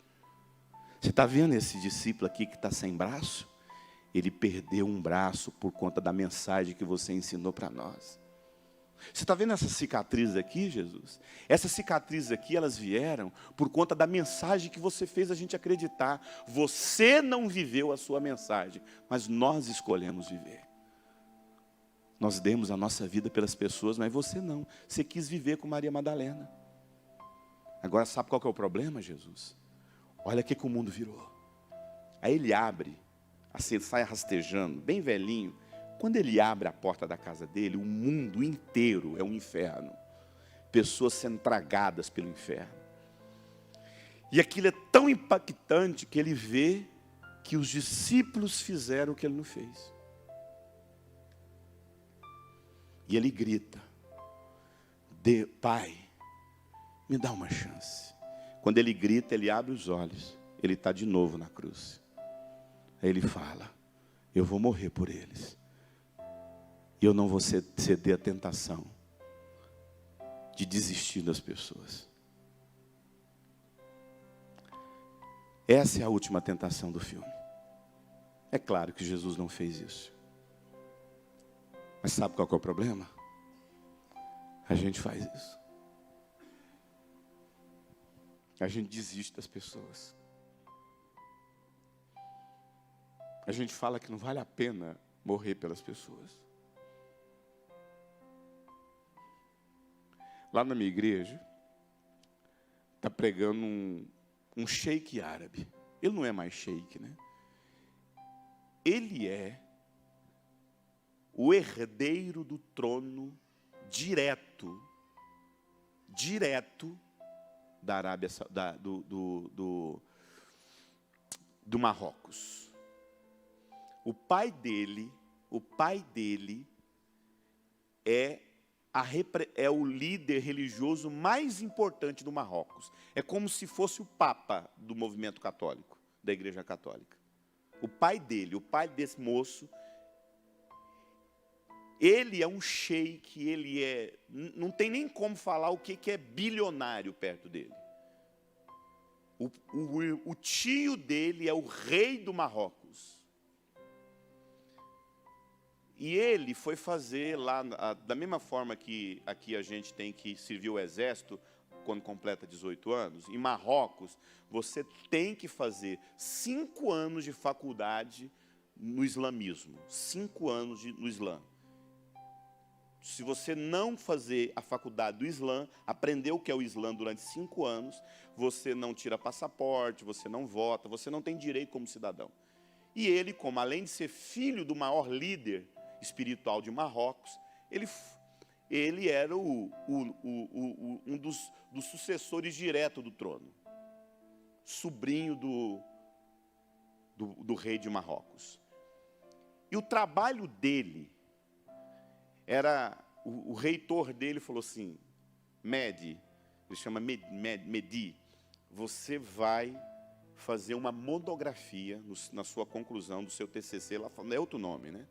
Você está vendo esse discípulo aqui que está sem braço? Ele perdeu um braço por conta da mensagem que você ensinou para nós. Você está vendo essas cicatrizes aqui, Jesus? Essas cicatrizes aqui, elas vieram por conta da mensagem que você fez a gente acreditar. Você não viveu a sua mensagem, mas nós escolhemos viver. Nós demos a nossa vida pelas pessoas, mas você não. Você quis viver com Maria Madalena. Agora sabe qual que é o problema, Jesus? Olha o que o mundo virou. Aí ele abre, assim, sai rastejando, bem velhinho. Quando ele abre a porta da casa dele, o mundo inteiro é um inferno. Pessoas sendo tragadas pelo inferno. E aquilo é tão impactante que ele vê que os discípulos fizeram o que ele não fez. E ele grita: Pai, me dá uma chance. Quando ele grita, ele abre os olhos. Ele está de novo na cruz. Aí ele fala, eu vou morrer por eles. E eu não vou ceder à tentação de desistir das pessoas. Essa é a última tentação do filme. É claro que Jesus não fez isso. Mas sabe qual que é o problema? A gente faz isso. A gente desiste das pessoas. A gente fala que não vale a pena morrer pelas pessoas. Lá na minha igreja, está pregando um sheik árabe. Ele não é mais sheik, né? Ele é o herdeiro do trono direto da Arábia, do Marrocos. O pai dele é o líder religioso mais importante do Marrocos. É como se fosse o Papa do movimento católico, da Igreja Católica. O pai desse moço, ele é um sheik, não tem nem como falar o que é bilionário perto dele. O tio dele é o rei do Marrocos. E ele foi fazer lá, da mesma forma que aqui a gente tem que servir o exército quando completa 18 anos, em Marrocos, você tem que fazer 5 anos de faculdade no islamismo. 5 anos no Islã. Se você não fazer a faculdade do Islã, aprender o que é o Islã durante 5 anos, você não tira passaporte, você não vota, você não tem direito como cidadão. E ele, como além de ser filho do maior líder espiritual de Marrocos, ele era um dos sucessores direto do trono, sobrinho do rei de Marrocos. E o trabalho dele era, o reitor dele falou assim, Mehdi, ele chama Mehdi, você vai fazer uma monografia na sua conclusão do seu TCC, lá é outro nome, né?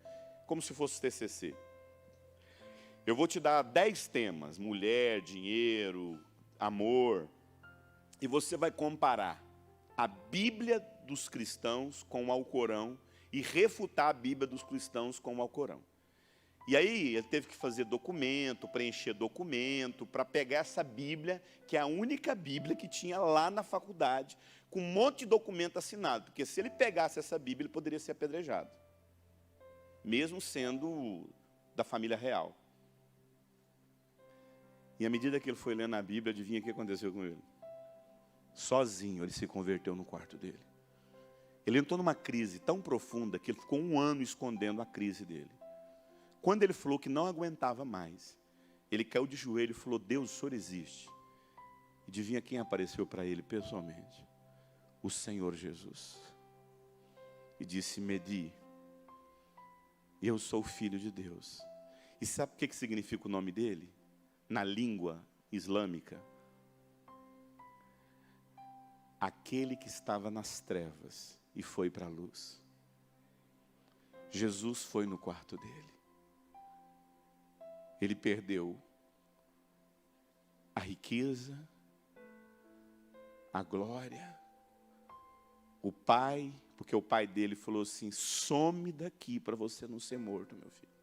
Como se fosse TCC. Eu vou te dar 10 temas, mulher, dinheiro, amor, e você vai comparar a Bíblia dos cristãos com o Alcorão e refutar a Bíblia dos cristãos com o Alcorão. E aí ele teve que fazer documento, preencher documento, para pegar essa Bíblia, que é a única Bíblia que tinha lá na faculdade, com um monte de documento assinado, porque se ele pegasse essa Bíblia, ele poderia ser apedrejado, mesmo sendo da família real. E à medida que ele foi lendo a Bíblia, adivinha o que aconteceu com ele? Sozinho, ele se converteu no quarto dele. Ele entrou numa crise tão profunda que ele ficou 1 ano escondendo a crise dele. Quando ele falou que não aguentava mais, ele caiu de joelho e falou, Deus, o Senhor existe. E adivinha quem apareceu para ele pessoalmente? O Senhor Jesus. E disse, Mehdi, eu sou filho de Deus. E sabe o que significa o nome dele? Na língua islâmica, aquele que estava nas trevas e foi para a luz. Jesus foi no quarto dele. Ele perdeu a riqueza, a glória, o pai, porque o pai dele falou assim, some daqui para você não ser morto, meu filho.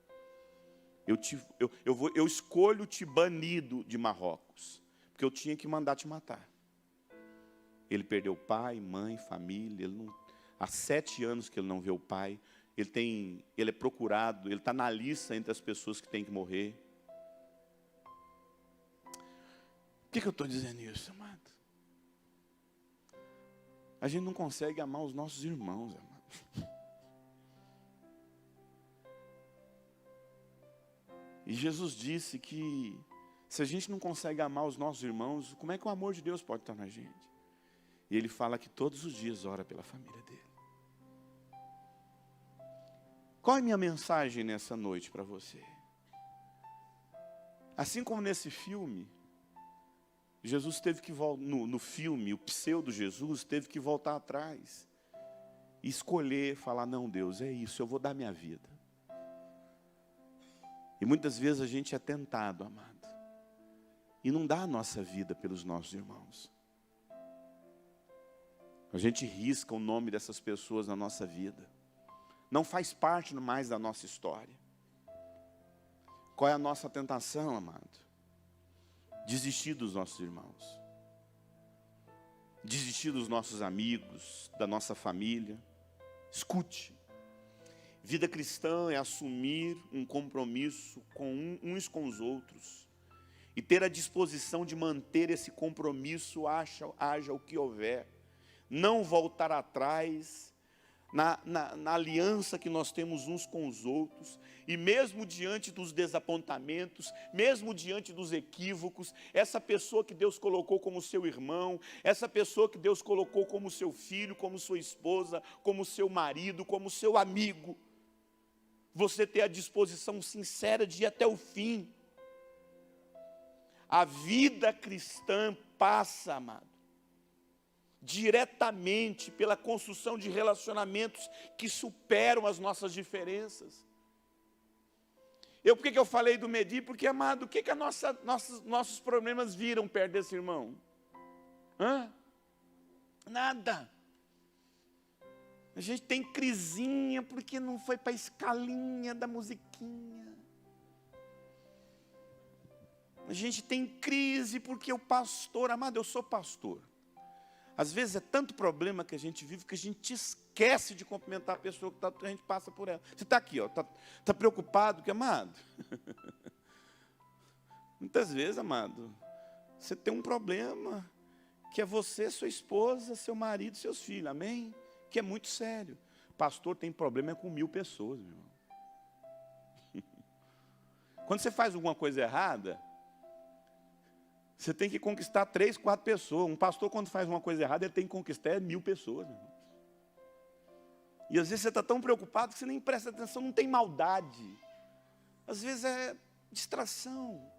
Eu escolho te banido de Marrocos, porque eu tinha que mandar te matar. Ele perdeu pai, mãe, família, há 7 anos que ele não vê o pai, ele é procurado, ele está na lista entre as pessoas que têm que morrer. Por que eu estou dizendo isso, amado? A gente não consegue amar os nossos irmãos, amado. E Jesus disse que se a gente não consegue amar os nossos irmãos, como é que o amor de Deus pode estar na gente? E ele fala que todos os dias ora pela família dele. Qual é a minha mensagem nessa noite para você? Assim como nesse filme, Jesus teve que voltar, no filme, o pseudo-Jesus teve que voltar atrás. E escolher, falar, não, Deus, é isso, eu vou dar minha vida. E muitas vezes a gente é tentado, amado, e não dá a nossa vida pelos nossos irmãos. A gente risca o nome dessas pessoas na nossa vida. Não faz parte mais da nossa história. Qual é a nossa tentação, amado? Desistir dos nossos irmãos. Desistir dos nossos amigos, da nossa família. Escute. Vida cristã é assumir um compromisso com uns com os outros. E ter a disposição de manter esse compromisso, haja o que houver. Não voltar atrás na aliança que nós temos uns com os outros. E mesmo diante dos desapontamentos, mesmo diante dos equívocos, essa pessoa que Deus colocou como seu irmão, essa pessoa que Deus colocou como seu filho, como sua esposa, como seu marido, como seu amigo, você ter a disposição sincera de ir até o fim. A vida cristã passa, amado, diretamente pela construção de relacionamentos que superam as nossas diferenças. Por que eu falei do medir? Porque, amado, o que nossos problemas viram perto desse irmão? Nada. A gente tem crisinha porque não foi para a escalinha da musiquinha. A gente tem crise porque o pastor, amado, eu sou pastor. Às vezes é tanto problema que a gente vive que a gente esquece de cumprimentar a pessoa que a gente passa por ela. Você está aqui, está preocupado, que amado? Muitas vezes, amado, você tem um problema, que é você, sua esposa, seu marido, seus filhos, amém? Que é muito sério. Pastor tem problema com 1000 pessoas, meu irmão. Quando você faz alguma coisa errada, você tem que conquistar 3, 4 pessoas. Um pastor, quando faz uma coisa errada, ele tem que conquistar 1000 pessoas. Meu irmão. E às vezes você está tão preocupado que você nem presta atenção, não tem maldade. Às vezes é distração.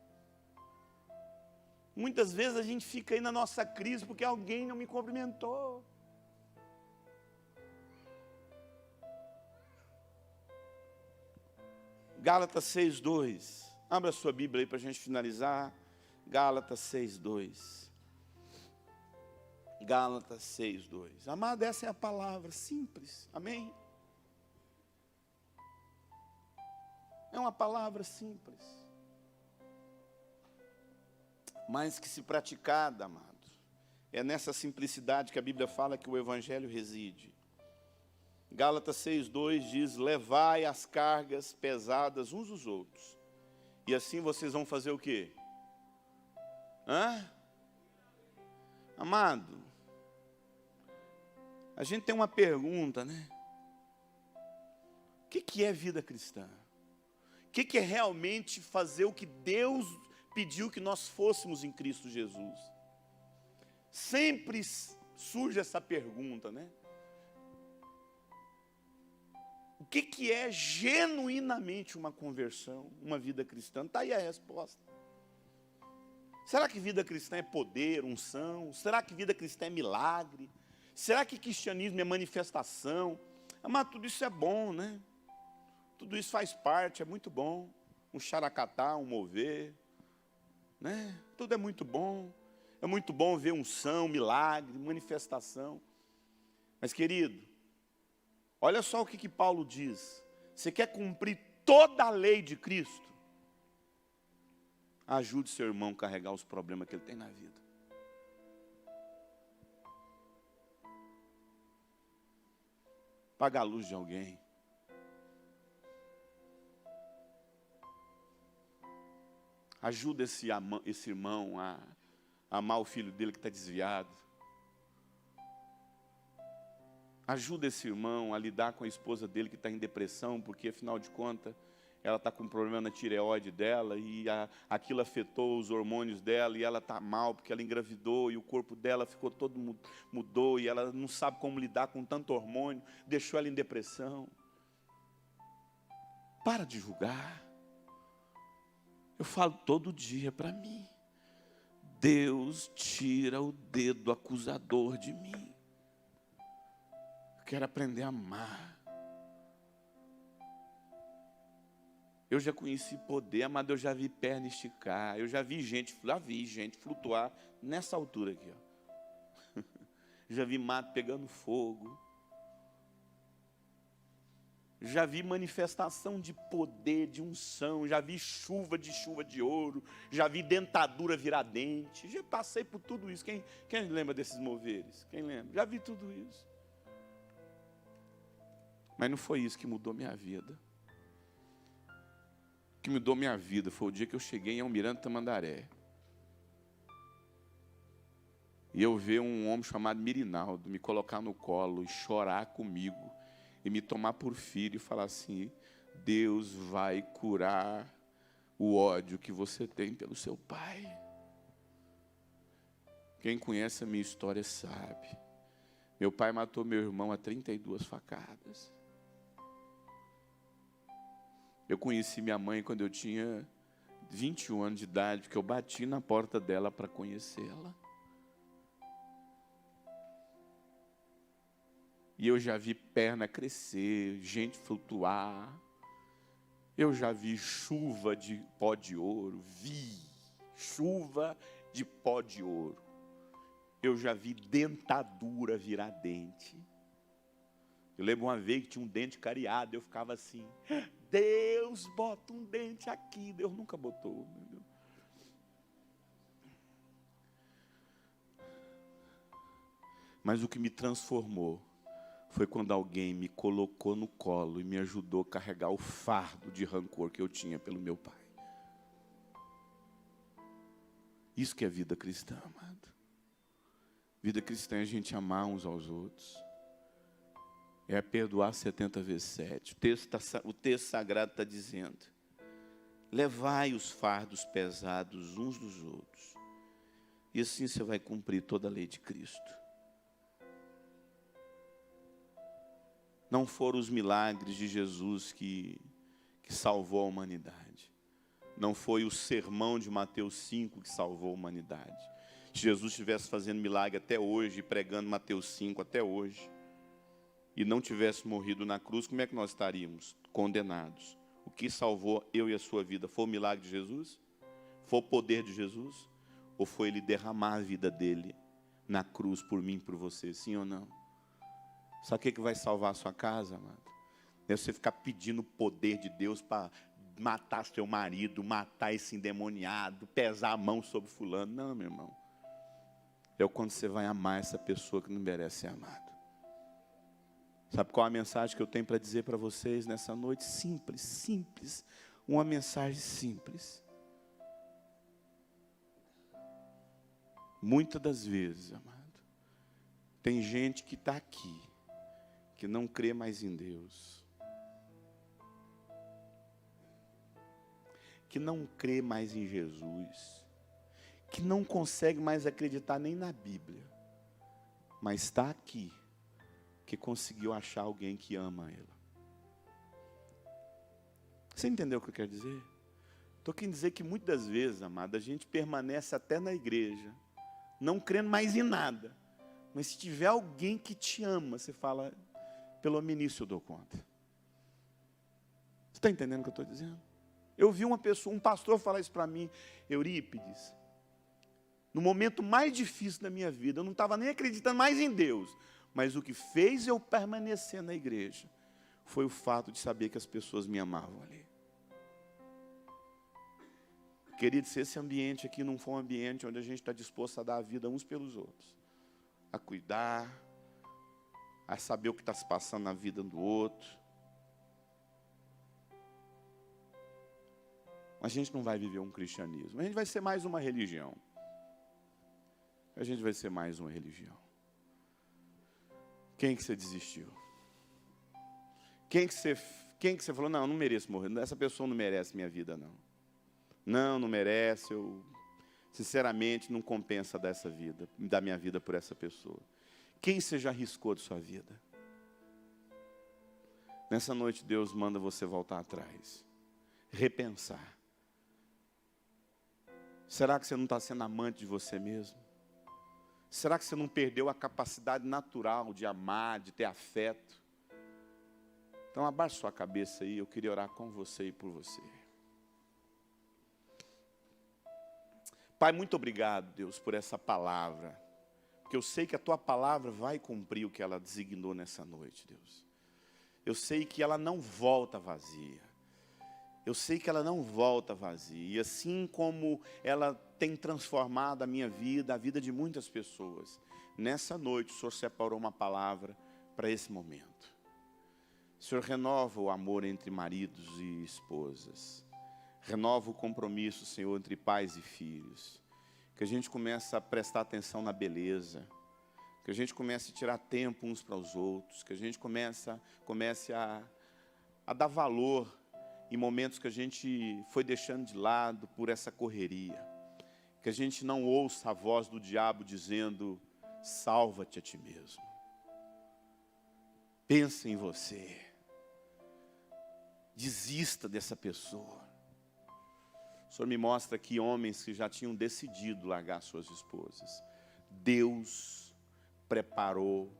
Muitas vezes a gente fica aí na nossa crise porque alguém não me cumprimentou. Gálatas 6:2. Abra a sua Bíblia aí para a gente finalizar. Gálatas 6:2. Gálatas 6:2. Amado, essa é a palavra simples. Amém? É uma palavra simples. Mas que se praticada, amado, é nessa simplicidade que a Bíblia fala que o Evangelho reside. Gálatas 6:2 diz, levai as cargas pesadas uns dos outros. E assim vocês vão fazer o quê? Amado, a gente tem uma pergunta, né? O que é vida cristã? O que é realmente fazer o que Deus pediu que nós fôssemos em Cristo Jesus? Sempre surge essa pergunta, né? O que é genuinamente uma conversão, uma vida cristã? Está aí a resposta. Será que vida cristã é poder, unção? Será que vida cristã é milagre? Será que cristianismo é manifestação? Mas tudo isso é bom, né? Tudo isso faz parte, é muito bom. Um xaracatá, um mover, né? Tudo é muito bom. É muito bom ver unção, milagre, manifestação. Mas, querido, olha só o que Paulo diz. Você quer cumprir toda a lei de Cristo? Ajude seu irmão a carregar os problemas que ele tem na vida. Paga a luz de alguém. Ajuda esse irmão a amar o filho dele que está desviado. Ajuda esse irmão a lidar com a esposa dele que está em depressão, porque afinal de contas, ela está com um problema na tireoide dela e aquilo afetou os hormônios dela e ela está mal porque ela engravidou e o corpo dela ficou todo mudou e ela não sabe como lidar com tanto hormônio, deixou ela em depressão. Para de julgar. Eu falo todo dia para mim. Deus tira o dedo acusador de mim. Eu quero aprender a amar. Eu já conheci poder, amado, eu já vi perna esticar, eu já vi gente flutuar nessa altura aqui, ó. Já vi mato pegando fogo. Já vi manifestação de poder, de unção, já vi chuva de ouro, já vi dentadura virar dente, já passei por tudo isso. Quem lembra desses moveres? Quem lembra? Já vi tudo isso. Mas não foi isso que mudou minha vida. O que mudou minha vida foi o dia que eu cheguei em Almirante Tamandaré. E eu ver um homem chamado Mirinaldo me colocar no colo e chorar comigo. E me tomar por filho e falar assim: Deus vai curar o ódio que você tem pelo seu pai. Quem conhece a minha história sabe. Meu pai matou meu irmão a 32 facadas. Eu conheci minha mãe quando eu tinha 21 anos de idade, porque eu bati na porta dela para conhecê-la. E eu já vi perna crescer, gente flutuar. Eu já vi chuva de pó de ouro. Chuva de pó de ouro. Eu já vi dentadura virar dente. Eu lembro uma vez que tinha um dente cariado, eu ficava assim: Deus, bota um dente aqui. Deus nunca botou. Entendeu? Mas o que me transformou foi quando alguém me colocou no colo e me ajudou a carregar o fardo de rancor que eu tinha pelo meu pai. Isso que é vida cristã, amado. Vida cristã é a gente amar uns aos outros. É perdoar 70 vezes 7. O texto sagrado está dizendo: levai os fardos pesados uns dos outros. E assim você vai cumprir toda a lei de Cristo. Não foram os milagres de Jesus que salvou a humanidade. Não foi o sermão de Mateus 5 que salvou a humanidade. Se Jesus estivesse fazendo milagre até hoje, pregando Mateus 5 até hoje, e não tivesse morrido na cruz, como é que nós estaríamos? Condenados. O que salvou eu e a sua vida? Foi o milagre de Jesus? Foi o poder de Jesus? Ou foi Ele derramar a vida dele na cruz por mim e por você? Sim ou não? Sabe o que vai salvar a sua casa, amado? É você ficar pedindo o poder de Deus para matar seu marido, matar esse endemoniado, pesar a mão sobre fulano. Não, meu irmão. É quando você vai amar essa pessoa que não merece ser amado. Sabe qual a mensagem que eu tenho para dizer para vocês nessa noite? Simples, simples. Uma mensagem simples. Muitas das vezes, amado, tem gente que está aqui, que não crê mais em Deus, que não crê mais em Jesus, que não consegue mais acreditar nem na Bíblia, mas está aqui, que conseguiu achar alguém que ama ela. Você entendeu o que eu quero dizer? Estou querendo dizer que muitas das vezes, amado, a gente permanece até na igreja, não crendo mais em nada, mas se tiver alguém que te ama, você fala: pelo ministro eu dou conta. Você está entendendo o que eu estou dizendo? Eu vi uma pessoa, um pastor falar isso para mim: Eurípides, no momento mais difícil da minha vida, eu não estava nem acreditando mais em Deus, mas o que fez eu permanecer na igreja foi o fato de saber que as pessoas me amavam ali. Querido, se esse ambiente aqui não for um ambiente onde a gente está disposto a dar a vida uns pelos outros, a cuidar, a saber o que está se passando na vida do outro, a gente não vai viver um cristianismo. A gente vai ser mais uma religião. A gente vai ser mais uma religião. Quem que você desistiu? Quem que você falou: não mereço morrer, essa pessoa não merece minha vida, não. Não merece, eu sinceramente não compensa dessa vida, da minha vida por essa pessoa. Quem você já arriscou de sua vida? Nessa noite Deus manda você voltar atrás, repensar. Será que você não está sendo amante de você mesmo? Será que você não perdeu a capacidade natural de amar, de ter afeto? Então abaixe sua cabeça aí, eu queria orar com você e por você. Pai, muito obrigado, Deus, por essa palavra. Porque eu sei que a Tua palavra vai cumprir o que ela designou nessa noite, Deus. Eu sei que ela não volta vazia. Eu sei que ela não volta vazia. E assim como ela tem transformado a minha vida, a vida de muitas pessoas, nessa noite o Senhor separou uma palavra para esse momento. O Senhor renova o amor entre maridos e esposas. Renova o compromisso, Senhor, entre pais e filhos. Que a gente comece a prestar atenção na beleza. Que a gente comece a tirar tempo uns para os outros. Que a gente comece a dar valor em momentos que a gente foi deixando de lado por essa correria. Que a gente não ouça a voz do diabo dizendo, salva-te a ti mesmo. Pensa em você. Desista dessa pessoa. O Senhor me mostra aqui homens que já tinham decidido largar suas esposas. Deus preparou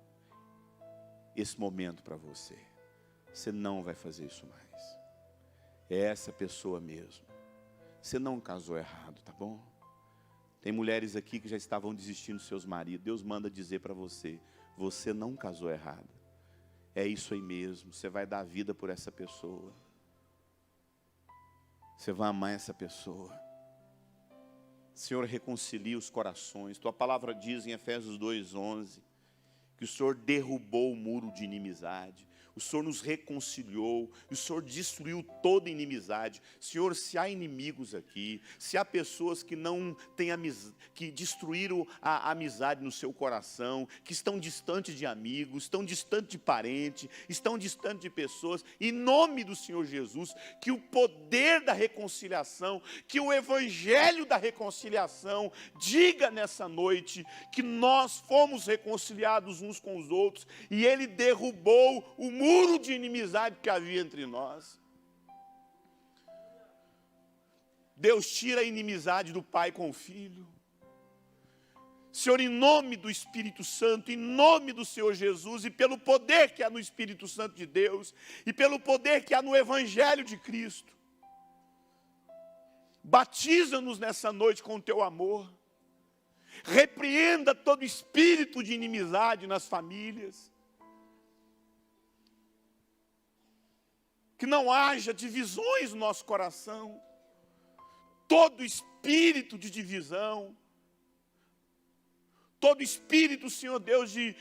esse momento para você. Você não vai fazer isso mais. É essa pessoa mesmo. Você não casou errado, tá bom? Tem mulheres aqui que já estavam desistindo dos seus maridos. Deus manda dizer para você, você não casou errado. É isso aí mesmo, você vai dar vida por essa pessoa. Você vai amar essa pessoa. Senhor, reconcilia os corações. Tua palavra diz em Efésios 2:11 que o Senhor derrubou o muro de inimizade. O Senhor nos reconciliou, o Senhor destruiu toda inimizade. Senhor, se há inimigos aqui, se há pessoas que não têm que destruíram a amizade no seu coração, que estão distantes de amigos, estão distantes de parentes, estão distantes de pessoas, em nome do Senhor Jesus, que o poder da reconciliação, que o evangelho da reconciliação, diga nessa noite que nós fomos reconciliados uns com os outros, e Ele derrubou o muro de inimizade que havia entre nós. Deus tira a inimizade do pai com o filho. Senhor, em nome do Espírito Santo, em nome do Senhor Jesus, e pelo poder que há no Espírito Santo de Deus, e pelo poder que há no Evangelho de Cristo, batiza-nos nessa noite com o teu amor. Repreenda todo espírito de inimizade nas famílias. Que não haja divisões no nosso coração. Todo espírito de divisão, todo espírito, Senhor Deus, de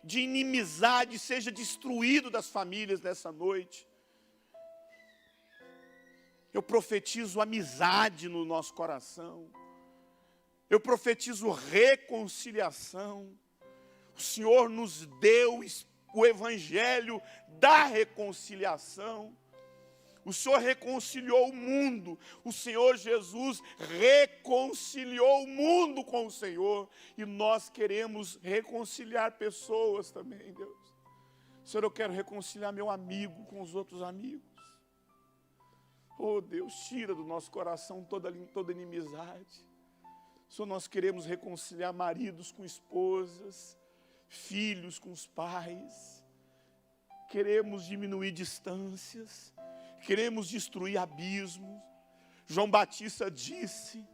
inimizade, seja destruído das famílias nessa noite. Eu profetizo amizade no nosso coração. Eu profetizo reconciliação. O Senhor nos deu o evangelho da reconciliação. O Senhor reconciliou o mundo. O Senhor Jesus reconciliou o mundo com o Senhor. E nós queremos reconciliar pessoas também, Deus. Senhor, eu quero reconciliar meu amigo com os outros amigos. Oh, Deus, tira do nosso coração toda inimizade. Senhor, nós queremos reconciliar maridos com esposas, filhos com os pais. Queremos diminuir distâncias. Queremos destruir abismos. João Batista disse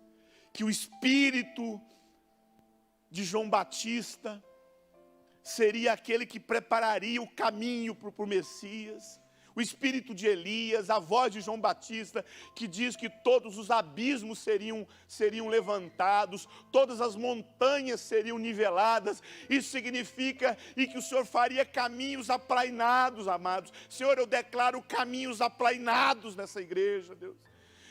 que o espírito de João Batista seria aquele que prepararia o caminho para o Messias. O espírito de Elias, a voz de João Batista, que diz que todos os abismos seriam levantados, todas as montanhas seriam niveladas. Isso significa que o Senhor faria caminhos aplainados, amados. Senhor, eu declaro caminhos aplainados nessa igreja, Deus.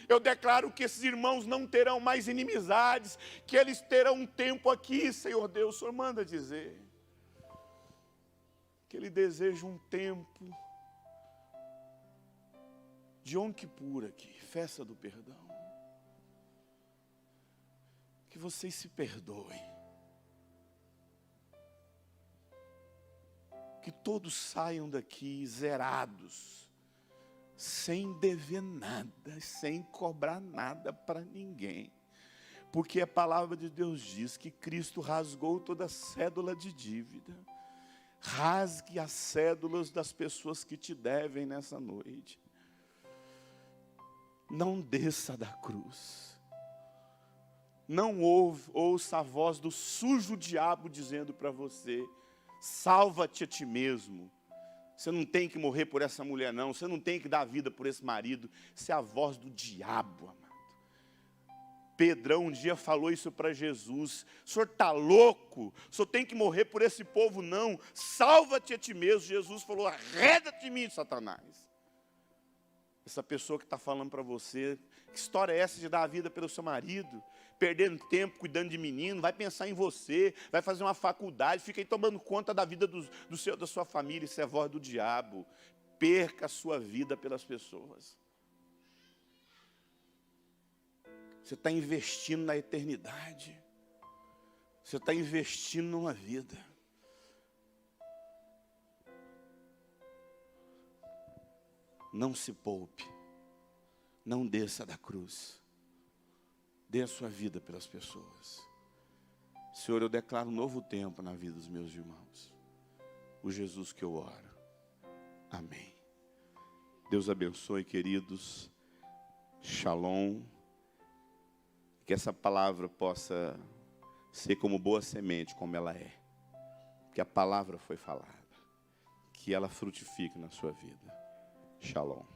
Eu declaro que esses irmãos não terão mais inimizades, que eles terão um tempo aqui, Senhor Deus. O Senhor manda dizer que Ele deseja um tempo de Yom Kippur aqui, festa do perdão. Que vocês se perdoem. Que todos saiam daqui zerados, sem dever nada, sem cobrar nada para ninguém. Porque a palavra de Deus diz que Cristo rasgou toda a cédula de dívida. Rasgue as cédulas das pessoas que te devem nessa noite. Não desça da cruz. Não ouça a voz do sujo diabo dizendo para você: salva-te a ti mesmo. Você não tem que morrer por essa mulher não. Você não tem que dar vida por esse marido. Isso é a voz do diabo, amado. Pedrão um dia falou isso para Jesus: o senhor está louco? O senhor tem que morrer por esse povo não. Salva-te a ti mesmo. Jesus falou: arreda-te de mim, Satanás. Essa pessoa que está falando para você, que história é essa de dar a vida pelo seu marido? Perdendo tempo, cuidando de menino, vai pensar em você, vai fazer uma faculdade, fica aí tomando conta da vida da sua família. Isso é voz do diabo. Perca a sua vida pelas pessoas. Você está investindo na eternidade. Você está investindo numa vida. Não se poupe. Não desça da cruz. Dê a sua vida pelas pessoas. Senhor, eu declaro um novo tempo na vida dos meus irmãos. O Jesus que eu oro. Amém. Deus abençoe, queridos. Shalom. Que essa palavra possa ser como boa semente, como ela é. Que a palavra foi falada. Que ela frutifique na sua vida. Shalom.